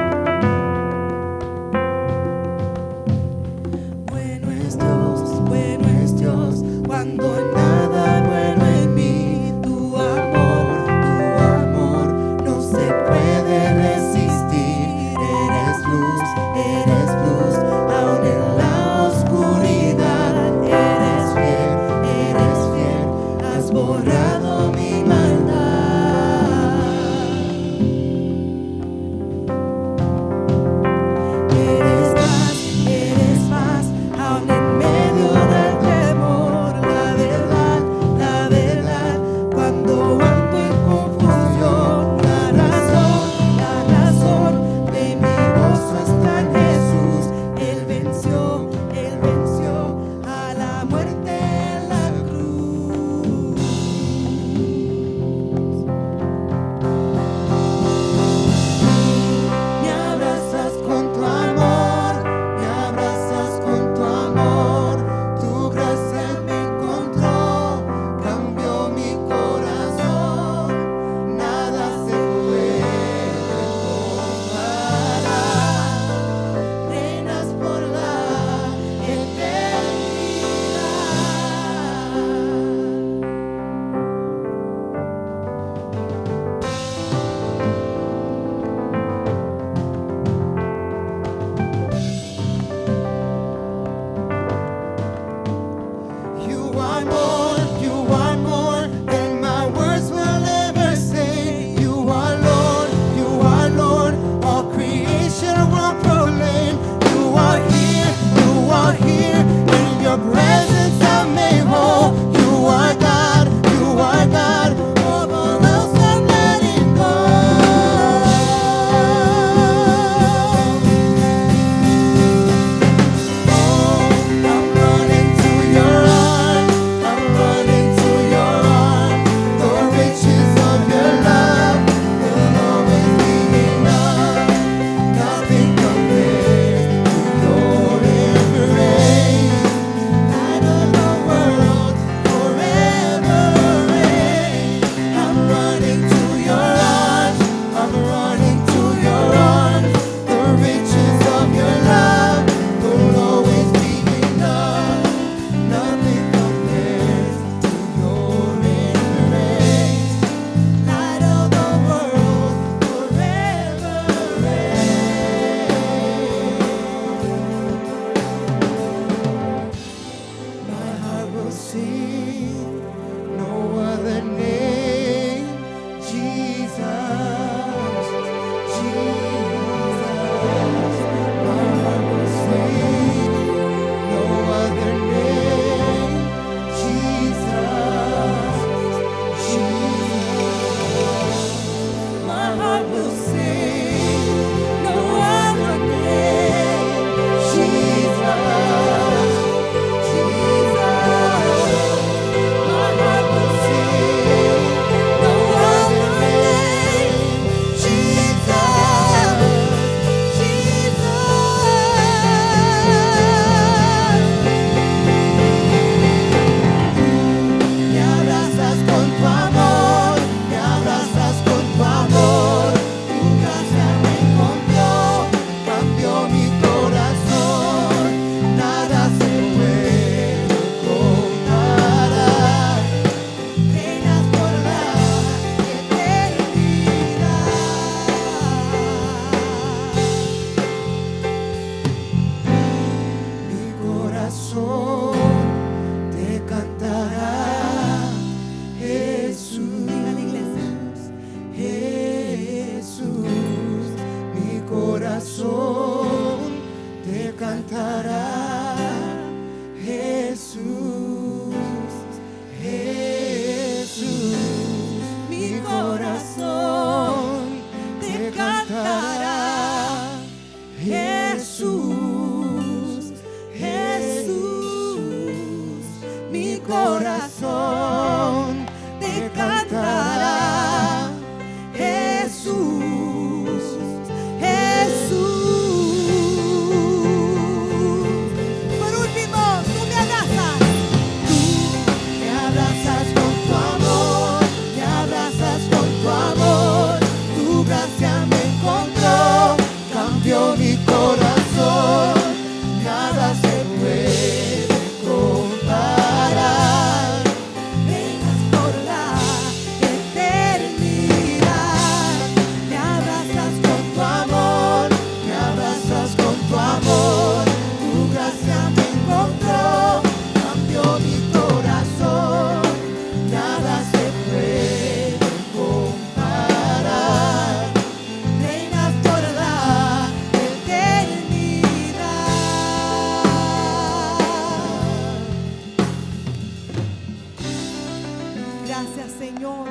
Gracias, Señor.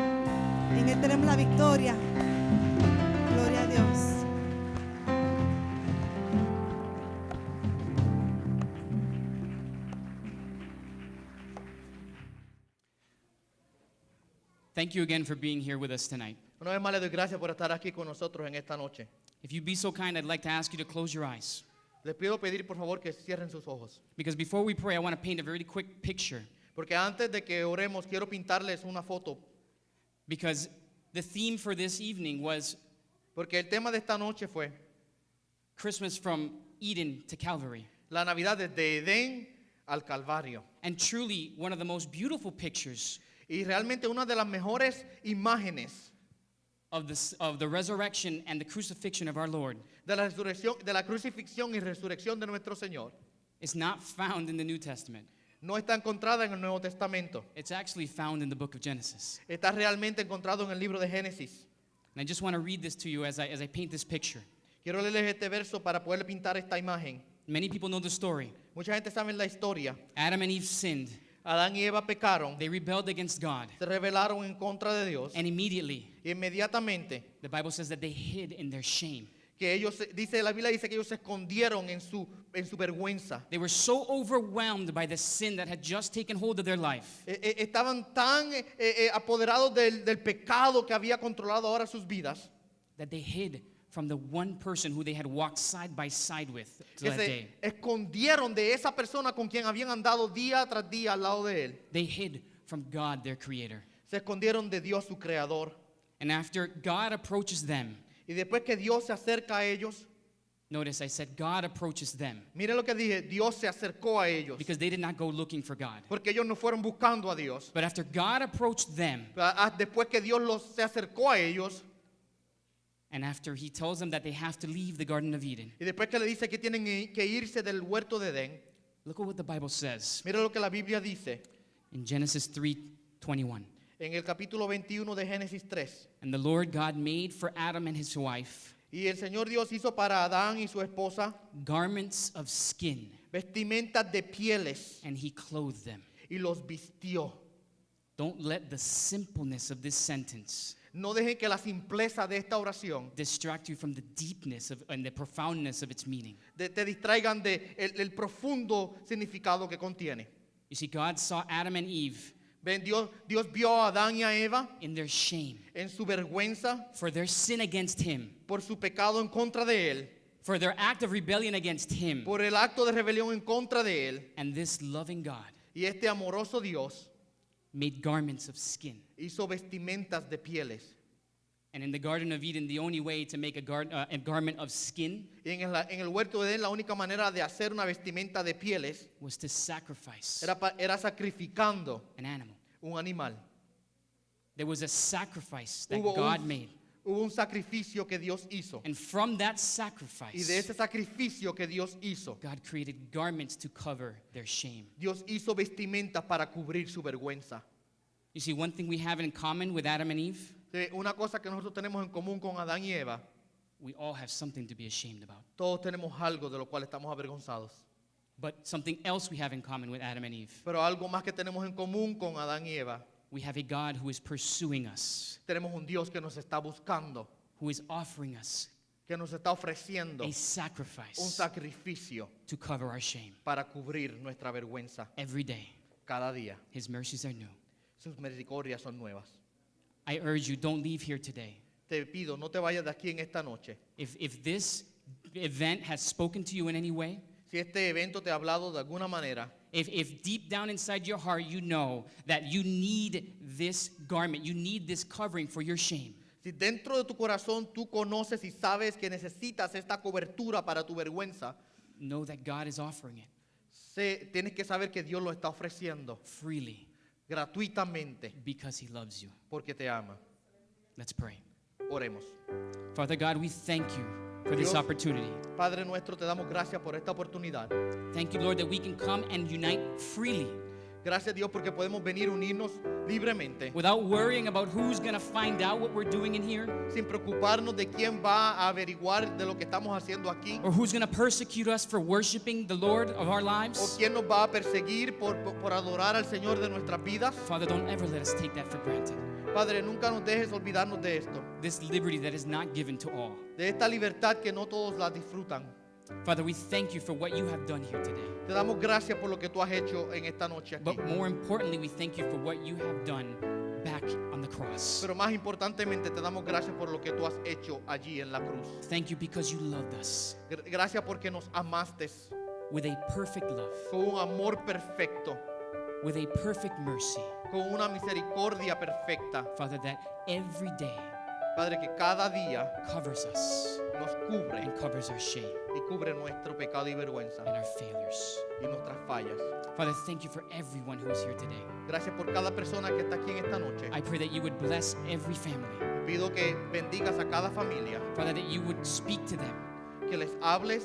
En Él tenemos la victoria. Gloria a Dios. Thank you again for being here with us tonight. Una vez más le doy gracias por estar aquí con nosotros en esta noche. If you'd be so kind, I'd like to ask you to close your eyes. Les pido pedir por favor que cierren sus ojos. Because before we pray, I want to paint a very quick picture. Porque antes de que oremos, quiero pintarles una foto. Because the theme for this evening was Porque el tema de esta noche fue Christmas from Eden to Calvary. la Navidad desde Edén al Calvario. And truly, one of the most beautiful pictures Y realmente una de las mejores imágenes of the resurrection and the crucifixion of our Lord de la resurrección, de la crucifixión y resurrección de nuestro Señor is not found in the New Testament. no está encontrada en el Nuevo Testamento. It's actually found in the book of Genesis. Está realmente encontrado en el libro de Génesis. And I just want to read this to you as I paint this picture. Quiero leerles este verso para poder pintar esta imagen. Many people know the story. Mucha gente sabe la historia. Adam and Eve sinned. Adán y Eva pecaron, They rebelled against God. se rebelaron en contra de Dios And immediately, y inmediatamente the Bible says that they hid in their shame. que ellos, dice la Biblia dice que ellos se escondieron en su vergüenza. They were so overwhelmed by the sin that had just taken hold of their life Estaban tan apoderados del pecado que había controlado ahora sus vidas that they hid from the one person who they had walked side by side with to que that se day. escondieron de esa persona con quien habían andado día tras día al lado de él. They hid from God, their creator. Se escondieron de Dios su creador. And after God approaches them, Y después que Dios se acerca a ellos, notice I said God approaches them mire lo que dije, Dios se acercó a ellos. because they did not go looking for God. Porque ellos no fueron buscando a Dios. But after God approached them, Después que Dios se acercó a ellos, and after he tells them that they have to leave the Garden of Eden, y después que le dice que tienen que irse del huerto de Edén, look at what the Bible says mire lo que la Biblia dice in Genesis 3:21. en el capítulo 21 de Génesis 3. And the Lord God made for Adam and his wife Y el Señor Dios hizo para Adán y su esposa garments of skin, vestimentas de pieles and he clothed them. y los vistió. Don't let the simpleness of this sentence No dejen que la simpleza de esta oración distract you from the deepness and the profoundness of its meaning. te distraigan de el profundo significado que contiene. You see, God saw Adam and Eve Ven, Dios vio a Adán y a Eva in their shame en su vergüenza for their sin against him, por su pecado en contra de él, for their act of rebellion against him. por el acto de rebelión en contra de él. And this loving God Y este amoroso Dios made garments of skin. hizo vestimentas de pieles. And in the Garden of Eden, the only way to make a garment of skin Y en el huerto de Edén la única manera de hacer una vestimenta de pieles was to sacrifice era sacrificando an animal. un animal. There was a sacrifice that Hubo God made. Hubo un sacrificio que Dios hizo. And from that Y sacrifice, de ese sacrificio que Dios hizo, God created garments to cover their shame. Dios hizo vestimentas para cubrir su vergüenza. You see, one thing we have in common with Adam and Eve, Una cosa que nosotros tenemos en común con Adán y Eva, we all have something to be ashamed about. todos tenemos algo de lo cual estamos avergonzados. But something else we have in common with Adam and Eve, Pero algo más que tenemos en común con Adán y Eva, we have a God who is pursuing us, tenemos un Dios que nos está buscando, who is offering us que nos está ofreciendo a un sacrifice sacrificio to cover our shame. para cubrir nuestra vergüenza Every day, cada día. His mercies are new. Sus misericordias son nuevas. I urge you, don't leave here today. Te pido, no te vayas de aquí en esta noche. If this event has spoken to you in any way, Si este evento te ha hablado de alguna manera, if deep down inside your heart you know that you need this garment, you need this covering for your shame, si dentro de tu corazón tú conoces y sabes que necesitas esta cobertura para tu vergüenza, know that God is offering it tienes que saber que Dios lo está ofreciendo freely gratuitamente because He loves you. porque te ama. Let's pray. Oremos. Father God, we thank you for this Dios, opportunity. Padre nuestro, te damos gracias por esta oportunidad. Thank you, Lord, that we can come and unite freely Gracias Dios porque podemos venir unirnos libremente. without worrying about who's going to find out what we're doing in here, Sin preocuparnos de quién va a averiguar de lo que estamos haciendo aquí. or who's going to persecute us for worshiping the Lord of our O lives. quién nos va a perseguir por adorar al Señor de nuestras vidas. Father, don't ever let us take that for granted. Padre, nunca nos dejes olvidarnos de esto. This liberty that is not given to all. De esta libertad que no todos la disfrutan. Father, we thank you for what you have done here today. Te damos gracias por lo que tú has hecho en esta noche aquí. But more importantly, we thank you for what you have done back on the cross. Pero más importantemente te damos gracias por lo que tú has hecho allí en la cruz. Thank you because you loved us Gracias porque nos amaste with a perfect love, con un amor perfecto, with a perfect mercy. con una misericordia perfecta. Father, that every day Padre, que cada día covers us nos cubre and covers our shame y cubre nuestro pecado y vergüenza and our failures. y nuestras fallas. Father, thank you for everyone who is here today. Gracias por cada persona que está aquí en esta noche. I pray that you would bless every family. Pido que bendigas a cada familia, Father, that you would speak to them. que les hables,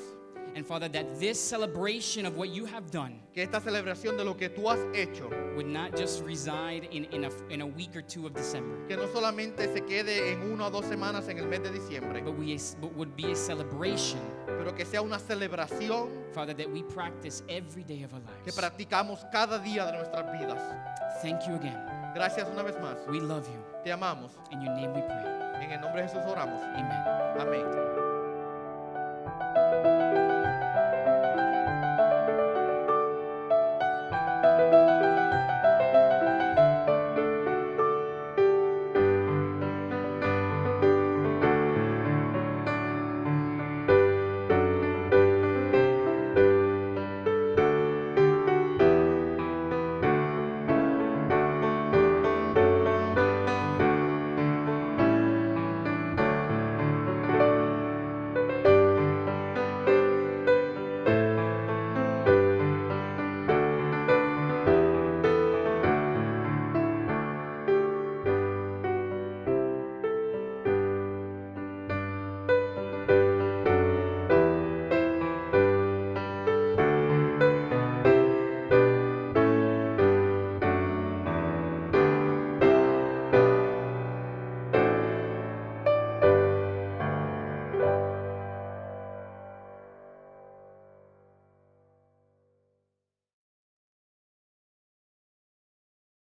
And Father, that this celebration of what you have done que esta celebración de lo que tú has hecho, would not just reside in a week or two of December, que no solamente se quede en 1 o 2 semanas en el mes de diciembre, but would be a celebration, pero que sea una celebración Father, that we practice every day of our que lives. practicamos cada día de nuestras vidas. Thank you again. Gracias una vez más. We love you. Te amamos. In your name we pray. En el nombre de Jesús oramos. Amen. Amén.